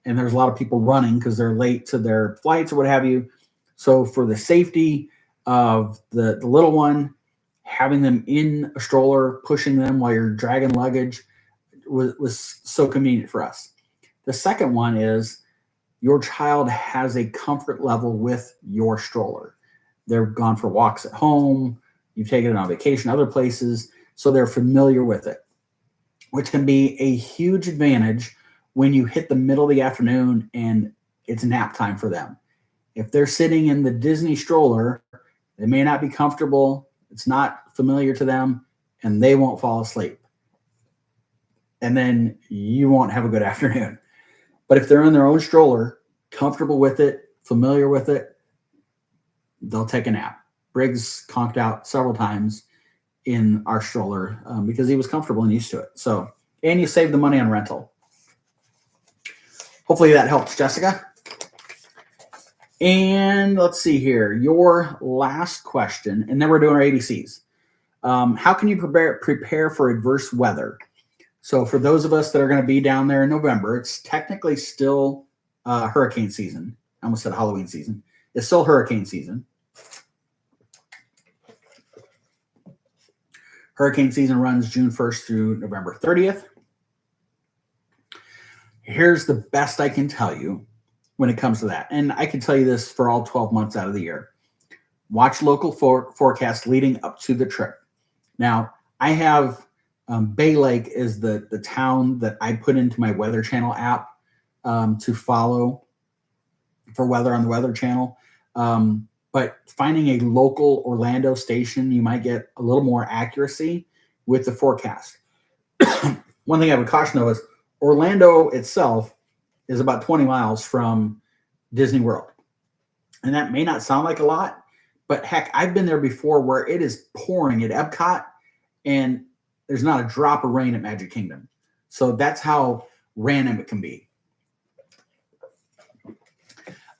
there's a lot of people running because they're late to their flights or what have you. So for the safety of the little one, having them in a stroller, pushing them while you're dragging luggage was so convenient for us. The second one is your child has a comfort level with your stroller. They've gone for walks at home. You've taken it on vacation, other places. So they're familiar with it, which can be a huge advantage when you hit the middle of the afternoon and it's nap time for them. If they're sitting in the Disney stroller, they may not be comfortable. It's not familiar to them, and they won't fall asleep. And then you won't have a good afternoon. But if they're in their own stroller, comfortable with it, familiar with it, they'll take a nap. Briggs conked out several times in our stroller because he was comfortable and used to it. So, and you save the money on rental. Hopefully that helps, Jessica. And let's see here, your last question, and then we're doing our ABCs. How can you prepare for adverse weather? So for those of us that are going to be down there in November, it's technically still hurricane season. I almost said Halloween season. It's still hurricane season. Hurricane season runs June 1st through November 30th. Here's the best I can tell you when it comes to that. And I can tell you this for all 12 months out of the year. Watch local forecasts leading up to the trip. Now, I have Bay Lake is the town that I put into my Weather Channel app to follow for weather on the Weather Channel. But finding a local Orlando station, you might get a little more accuracy with the forecast. One thing I would caution, though, is Orlando itself is about 20 miles from Disney World. And that may not sound like a lot, but heck, I've been there before where it is pouring at Epcot and there's not a drop of rain at Magic Kingdom. So that's how random it can be.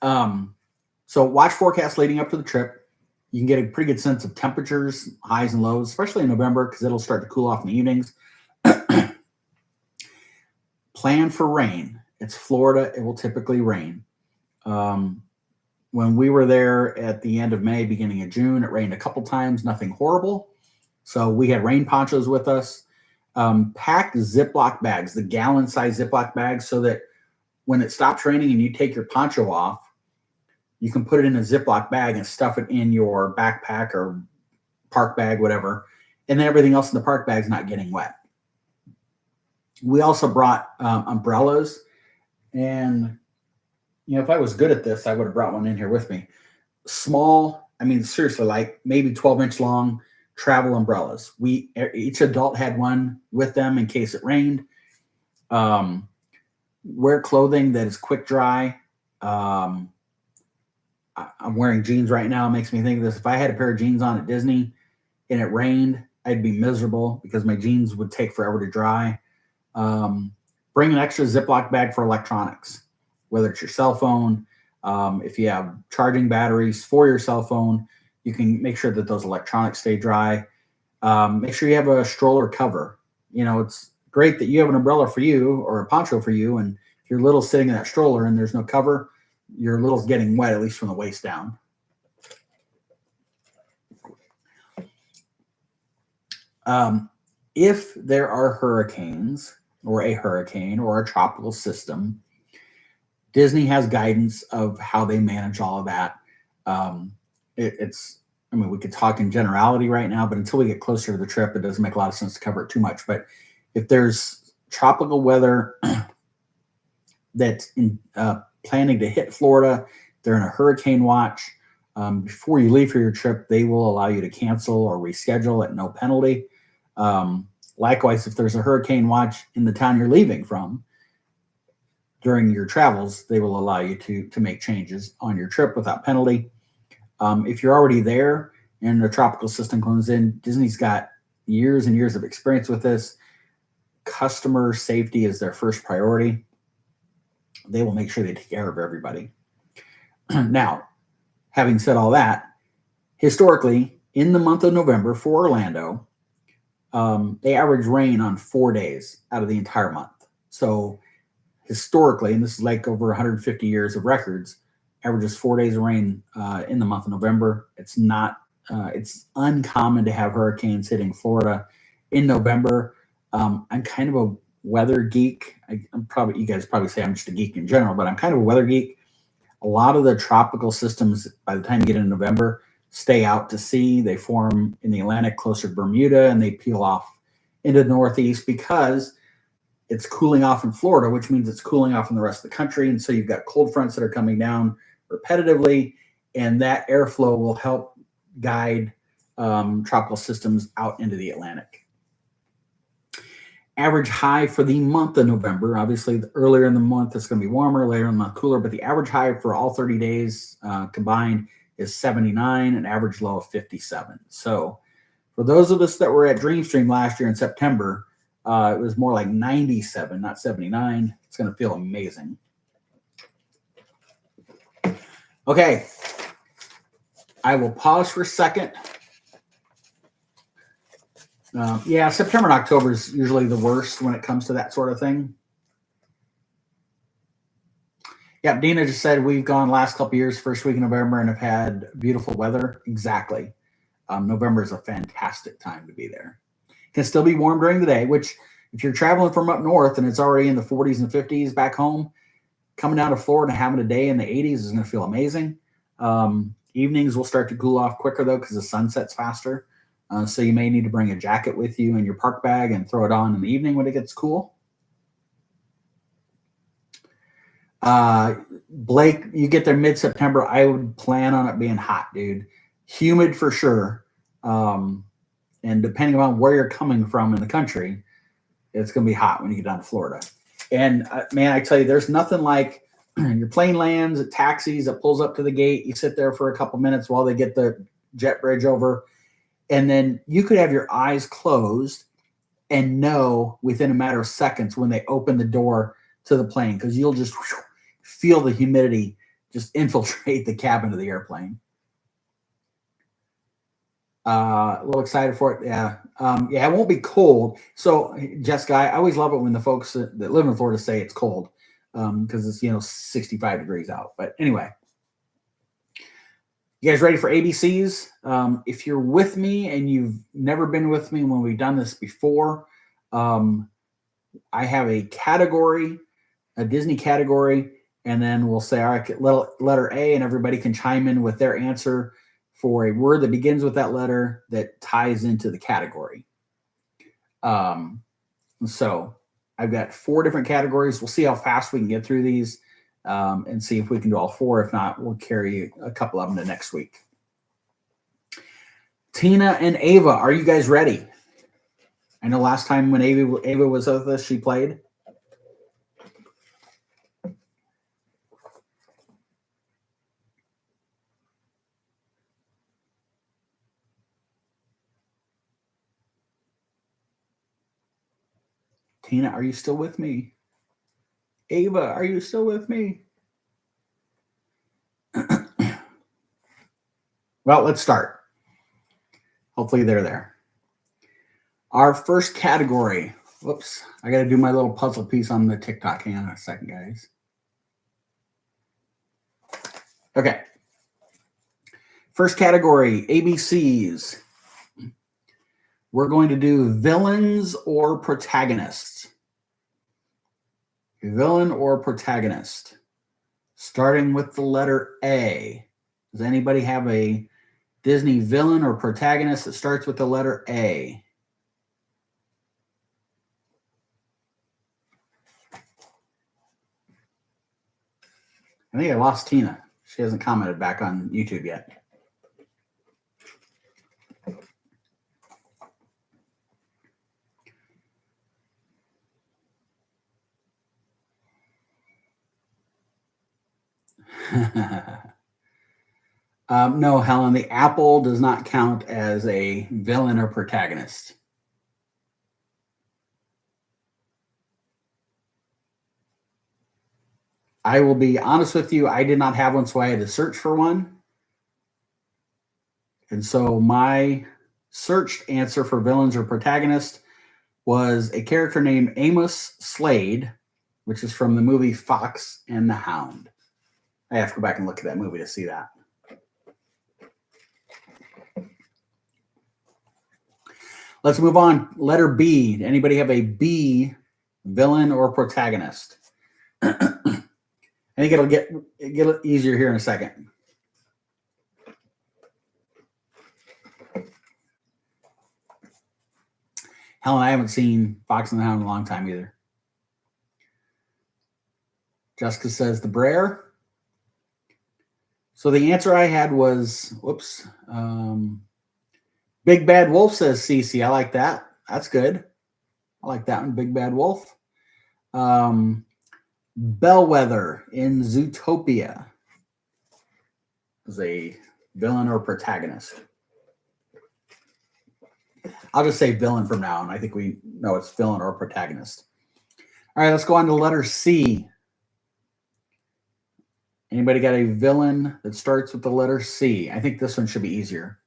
So watch forecasts leading up to the trip. You can get a pretty good sense of temperatures, highs and lows, especially in November because it'll start to cool off in the evenings. Plan for rain. It's Florida. It will typically rain. When we were there at the end of May, beginning of June, it rained a couple times, nothing horrible. So we had rain ponchos with us. Pack Ziploc bags, the gallon-size Ziploc bags, so that when it stops raining and you take your poncho off, you can put it in a Ziploc bag and stuff it in your backpack or park bag, whatever, and then everything else in the park bag's not getting wet. We also brought umbrellas, and if I was good at this, I would have brought one in here with me. Small, seriously, like maybe 12-inch long travel umbrellas. Each adult had one with them in case it rained. Wear clothing that is quick dry. I'm wearing jeans right now. It makes me think of this. If I had a pair of jeans on at Disney and it rained, I'd be miserable because my jeans would take forever to dry. Bring an extra Ziploc bag for electronics, whether it's your cell phone. If you have charging batteries for your cell phone, you can make sure that those electronics stay dry. Make sure you have a stroller cover. It's great that you have an umbrella for you or a poncho for you, and if your little's sitting in that stroller and there's no cover, your little's getting wet, at least from the waist down. If there are hurricanes or a hurricane or a tropical system, Disney has guidance of how they manage all of that. We could talk in generality right now, but until we get closer to the trip, it doesn't make a lot of sense to cover it too much. But if there's tropical weather that's planning to hit Florida, they're in a hurricane watch. Before you leave for your trip, they will allow you to cancel or reschedule at no penalty. Likewise, if there's a hurricane watch in the town you're leaving from during your travels, they will allow you to make changes on your trip without penalty. If you're already there and the tropical system comes in, Disney's got years and years of experience with this. Customer safety is their first priority. They will make sure they take care of everybody. Now, having said all that, historically, in the month of November for Orlando, they average rain on 4 days out of the entire month. So historically, and this is like over 150 years of records, averages 4 days of rain in the month of November. It's uncommon to have hurricanes hitting Florida in November. I'm kind of a weather geek. You guys probably say I'm just a geek in general, but I'm kind of a weather geek. A lot of the tropical systems, by the time you get into November, stay out to sea. They form in the Atlantic closer to Bermuda, and they peel off into the Northeast because it's cooling off in Florida, which means it's cooling off in the rest of the country. And so you've got cold fronts that are coming down repetitively, and that airflow will help guide tropical systems out into the Atlantic. Average high for the month of November, obviously earlier in the month it's going to be warmer, later in the month cooler, but the average high for all 30 days combined is 79, an average low of 57. So for those of us that were at Dreamstream last year in September, it was more like 97, not 79. It's going to feel amazing. Okay, I will pause for a second. September and October is usually the worst when it comes to that sort of thing. Yeah, Dina just said we've gone last couple of years, first week in November, and have had beautiful weather. Exactly. November is a fantastic time to be there. It can still be warm during the day, which if you're traveling from up north and it's already in the 40s and 50s back home, coming down to Florida and having a day in the 80s is going to feel amazing. Evenings will start to cool off quicker, though, because the sun sets faster. So you may need to bring a jacket with you in your park bag and throw it on in the evening when it gets cool. Blake, you get there mid-September. I would plan on it being hot, dude. Humid for sure. And depending on where you're coming from in the country, it's going to be hot when you get down to Florida. And man, I tell you, there's nothing like your plane lands, it taxis, it pulls up to the gate. You sit there for a couple minutes while they get the jet bridge over. And then you could have your eyes closed and know within a matter of seconds when they open the door to the plane, because you'll just feel the humidity just infiltrate the cabin of the airplane. A little excited for it. Yeah. It won't be cold. So, Jessica, I always love it when the folks that live in Florida say it's cold because it's, 65 degrees out. But anyway. You guys ready for ABCs? If you're with me and you've never been with me when we've done this before, I have a category, a Disney category, and then we'll say, all right, letter A, and everybody can chime in with their answer for a word that begins with that letter that ties into the category. So I've got 4 different categories. We'll see how fast we can get through these. And see if we can do all 4. If not, we'll carry a couple of them to next week. Tina and Ava, are you guys ready? I know last time when Ava was with us, she played. Tina, are you still with me? Ava, are you still with me? Well, let's start. Hopefully they're there. Our first category. Whoops. I got to do my little puzzle piece on the TikTok. Hang on a second, guys. Okay. First category, ABCs. We're going to do villains or protagonists. Villain or protagonist. Starting with the letter A. Does anybody have a Disney villain or protagonist that starts with the letter A? I think I lost Tina. She hasn't commented back on YouTube yet. No, Helen, the apple does not count as a villain or protagonist. I will be honest with you. I did not have one, so I had to search for one. And so my searched answer for villains or protagonist was a character named Amos Slade, which is from the movie Fox and the Hound. I have to go back and look at that movie to see that. Let's move on. Letter B. Anybody have a B villain or protagonist? I think it'll get easier here in a second. Helen, I haven't seen Fox and the Hound in a long time either. Jessica says the Brer. So the answer I had was, whoops. Big Bad Wolf, says Cece. I like that. That's good. I like that one. Big Bad Wolf. Bellwether in Zootopia is a villain or protagonist. I'll just say villain from now on. I think we know it's villain or protagonist. All right, let's go on to letter C. Anybody got a villain that starts with the letter C? I think this one should be easier.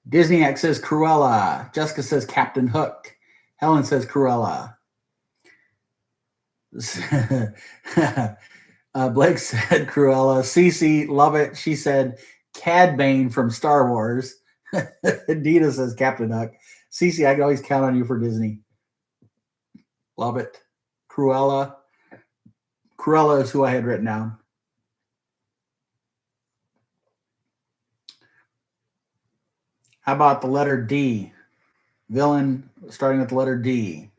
Disney X says Cruella. Jessica says Captain Hook. Helen says Cruella. Blake said Cruella. Cece, love it. She said Cad Bane from Star Wars. Dita says Captain Hook. Cece, I can always count on you for Disney. Love it. Cruella. Cruella is who I had written down. How about the letter D? Villain starting with the letter D.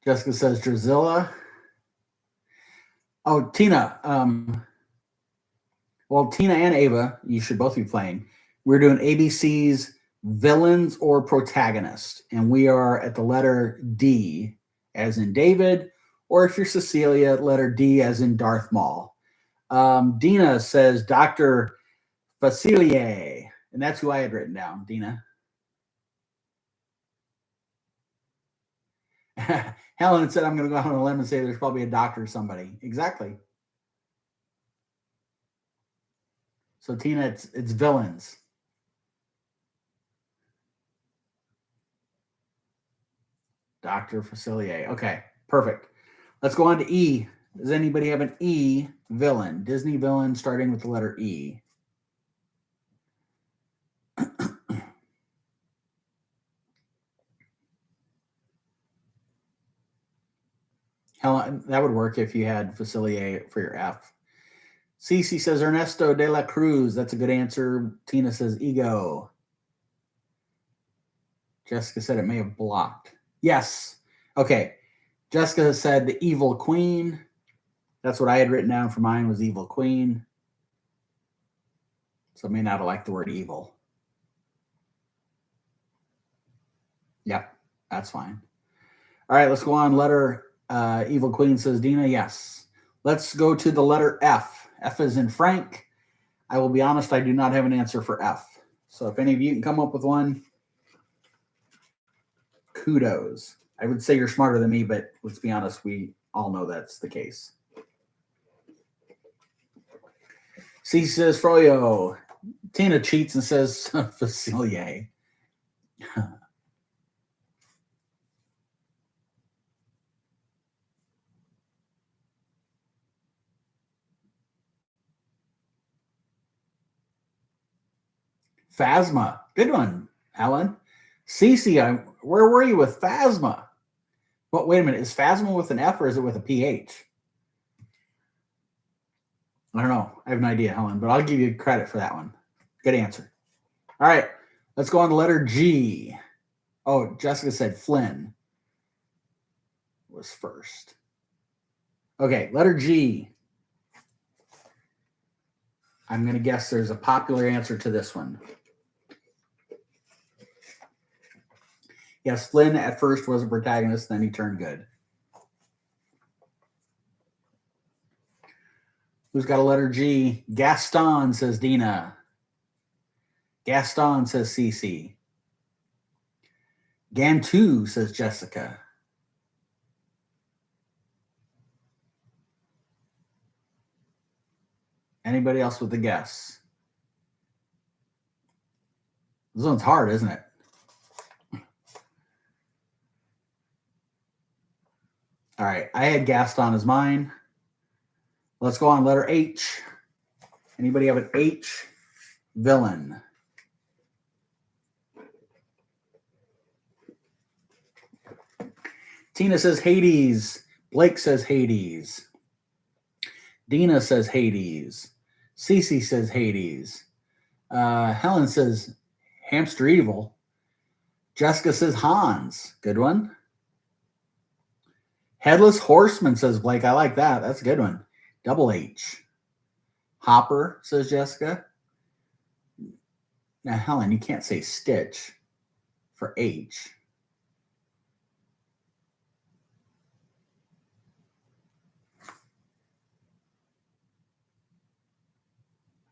Jessica says Drusilla. Oh, Tina. Well, Tina and Ava, you should both be playing. We're doing ABC's villains or protagonist. And we are at the letter D, as in David, or if you're Cecilia, letter D, as in Darth Maul. Dina says Dr. Facilier, and that's who I had written down, Dina. Helen said, I'm going to go out on a limb and say there's probably a doctor or somebody. Exactly. So, Tina, it's villains. Dr. Facilier. Okay, perfect. Let's go on to E. Does anybody have an E villain? Disney villain starting with the letter E. Helen, that would work if you had Facilier for your F. Cece says Ernesto de la Cruz. That's a good answer. Tina says Ego. Jessica said it may have blocked. Yes. Okay. Jessica said the Evil Queen. That's what I had written down for mine was Evil Queen. So I may not have liked the word evil. Yep, that's fine. All right, let's go on. Letter Evil Queen, says Dina. Yes. Let's go to the letter F. F is in Frank. I will be honest, I do not have an answer for F. So if any of you can come up with one, kudos. I would say you're smarter than me, but let's be honest, we all know that's the case. C says Froyo. Tina cheats and says Facilier. Phasma. Good one, Helen. Cece, where were you with Phasma? Well, wait a minute. Is Phasma with an F or is it with a PH? I don't know. I have no idea, Helen, but I'll give you credit for that one. Good answer. All right. Let's go on to letter G. Oh, Jessica said Flynn was first. Okay, letter G. I'm going to guess there's a popular answer to this one. Yes, Flynn at first was a protagonist, then he turned good. Who's got a letter G? Gaston, says Dina. Gaston, says Cece. Gantu, says Jessica. Anybody else with a guess? This one's hard, isn't it? All right, I had Gaston as mine. Let's go on letter H. Anybody have an H? Villain. Tina says Hades. Blake says Hades. Dina says Hades. Cece says Hades. Helen says Hamster Evil. Jessica says Hans. Good one. Headless Horseman, says Blake. I like that. That's a good one. Double H. Hopper, says Jessica. Now, Helen, you can't say Stitch for H.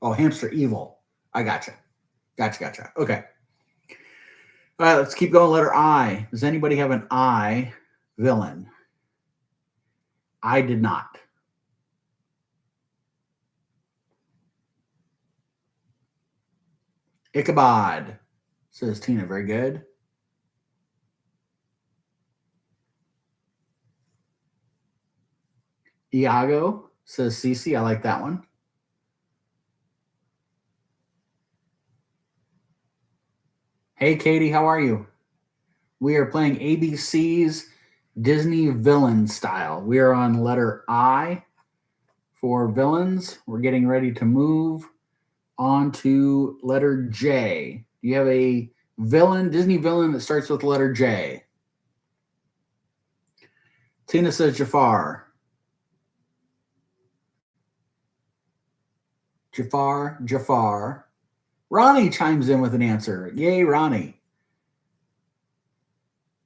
Oh, Hamster Evil. I gotcha. Gotcha. Okay. All right, let's keep going. Letter I. Does anybody have an I villain? I did not. Ichabod, says Tina. Very good. Iago, says Cece. I like that one. Hey, Katie, how are you? We are playing ABC's Disney villain style. We are on letter I for villains. We're getting ready to move on to letter J. Do you have a villain, Disney villain that starts with the letter J? Tina says Jafar. Jafar. Ronnie chimes in with an answer. Yay, Ronnie.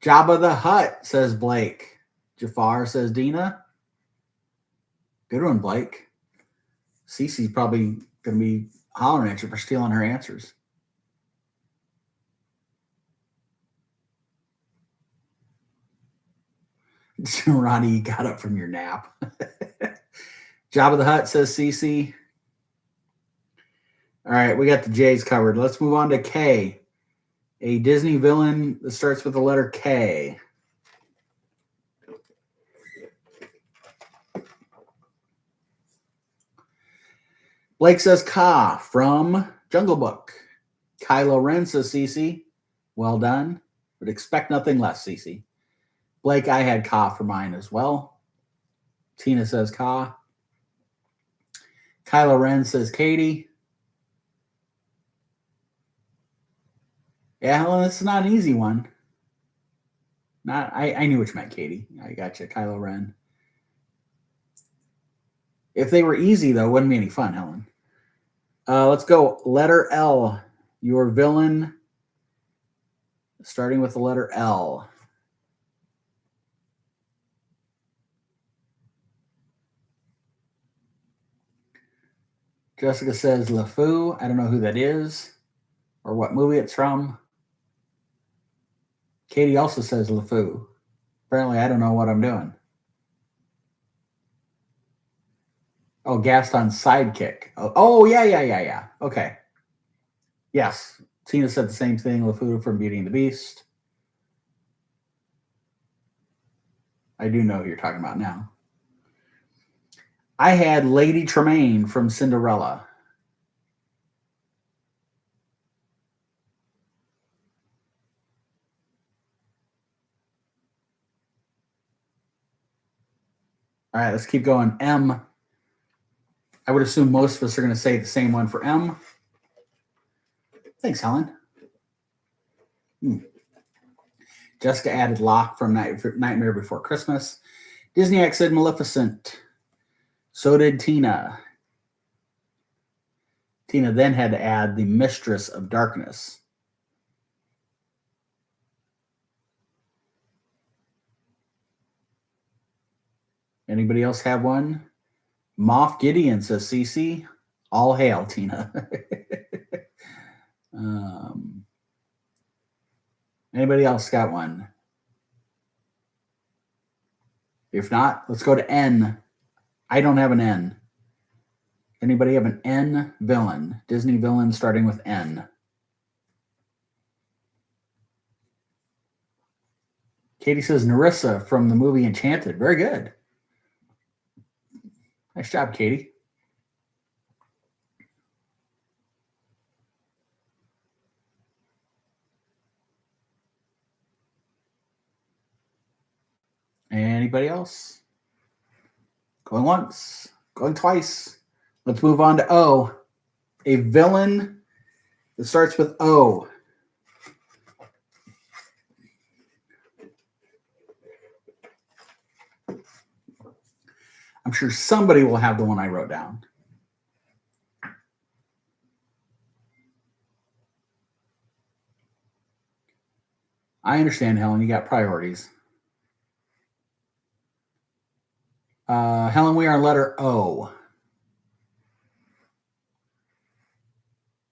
Jabba the Hutt, says Blake. Jafar, says Dina. Good one, Blake. Cece's probably going to be hollering at you for stealing her answers. Ronnie, you got up from your nap. Jabba the Hutt, says Cece. All right, we got the J's covered. Let's move on to K. A Disney villain that starts with the letter K. Blake says Ka from Jungle Book. Kylo Ren, says Cece. Well done. Would expect nothing less, Cece. Blake, I had Ka for mine as well. Tina says Ka. Kylo Ren, says Katie. Yeah, well, it's not an easy one. I knew what you meant, Katie. I got you, Kylo Ren. If they were easy, though, it wouldn't be any fun, Helen. Let's go. Letter L. Your villain, starting with the letter L. Jessica says LeFou. I don't know who that is. or what movie it's from. Katie also says LeFou. Apparently, I don't know what I'm doing. Oh, Gaston's sidekick. Oh, yeah. Okay. Yes. Tina said the same thing. LeFou from Beauty and the Beast. I do know who you're talking about now. I had Lady Tremaine from Cinderella. All right, let's keep going. M. I would assume most of us are going to say the same one for M. Thanks, Helen. Jessica added Locke from Nightmare Before Christmas. Disney said Maleficent. So did Tina. Tina then had to add the Mistress of Darkness. Anybody else have one? Moff Gideon says CC. All hail, Tina. Anybody else got one? If not, let's go to N. I don't have an N. Anybody have an N villain? Disney villain starting with N. Katie says Narissa from the movie Enchanted. Very good. Nice job, Katie. Anybody else? Going once, going twice. Let's move on to O. A villain that starts with O. I'm sure somebody will have the one I wrote down. I understand, Helen. You got priorities. Helen, we are on letter O.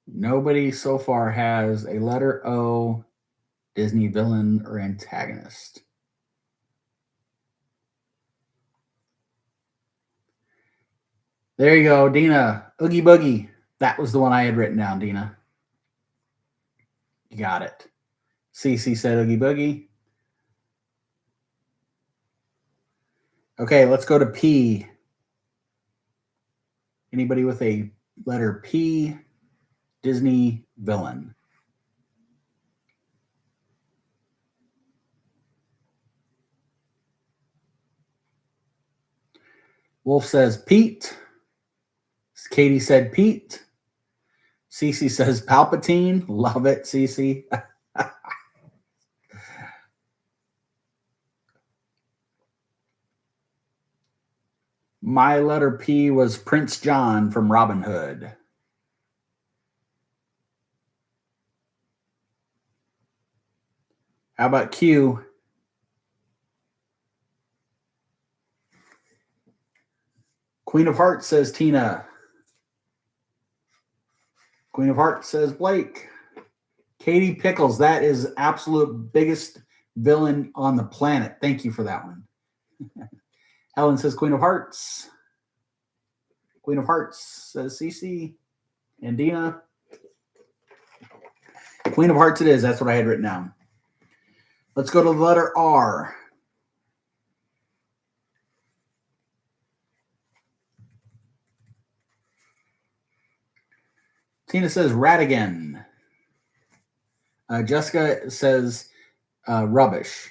Nobody so far has a letter O Disney villain or antagonist. There you go, Dina. Oogie Boogie. That was the one I had written down, Dina. You got it. CC said Oogie Boogie. Okay, let's go to P. Anybody with a letter P Disney villain? Wolf says Pete. Katie said Pete. Cece says Palpatine. Love it, Cece. My letter P was Prince John from Robin Hood. How about Q? Queen of Hearts says Tina. Queen of Hearts says Blake. Katie Pickles, that is absolute biggest villain on the planet. Thank you for that one. Helen says Queen of Hearts. Queen of Hearts says Cece. And Dina. Queen of Hearts it is. That's what I had written down. Let's go to the letter R. Tina says Ratigan. Jessica says rubbish.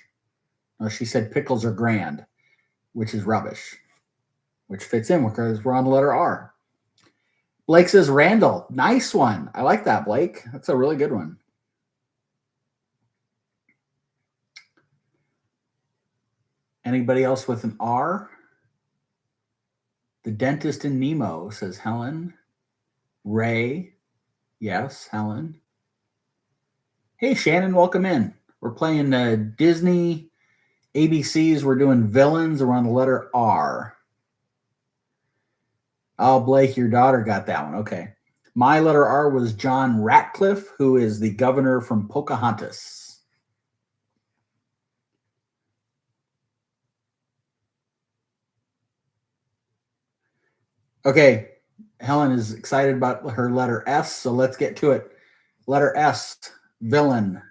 She said pickles are grand, which is rubbish, which fits in because we're on the letter R. Blake says Randall. Nice one. I like that, Blake. That's a really good one. Anybody else with an R? The dentist in Nemo, says Helen. Ray. Yes, Helen. Hey, Shannon, welcome in. We're playing Disney ABCs. We're doing villains. We're on the letter R. Oh, Blake, your daughter got that one. Okay. My letter R was John Ratcliffe, who is the governor from Pocahontas. Okay, Helen is excited about her letter S, so let's get to it. Letter S, villain.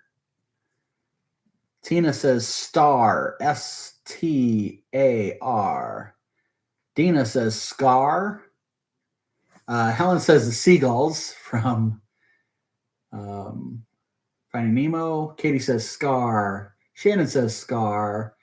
Tina says star, S-T-A-R. Dina says scar. Helen says the seagulls from Finding Nemo. Katie says scar. Shannon says scar.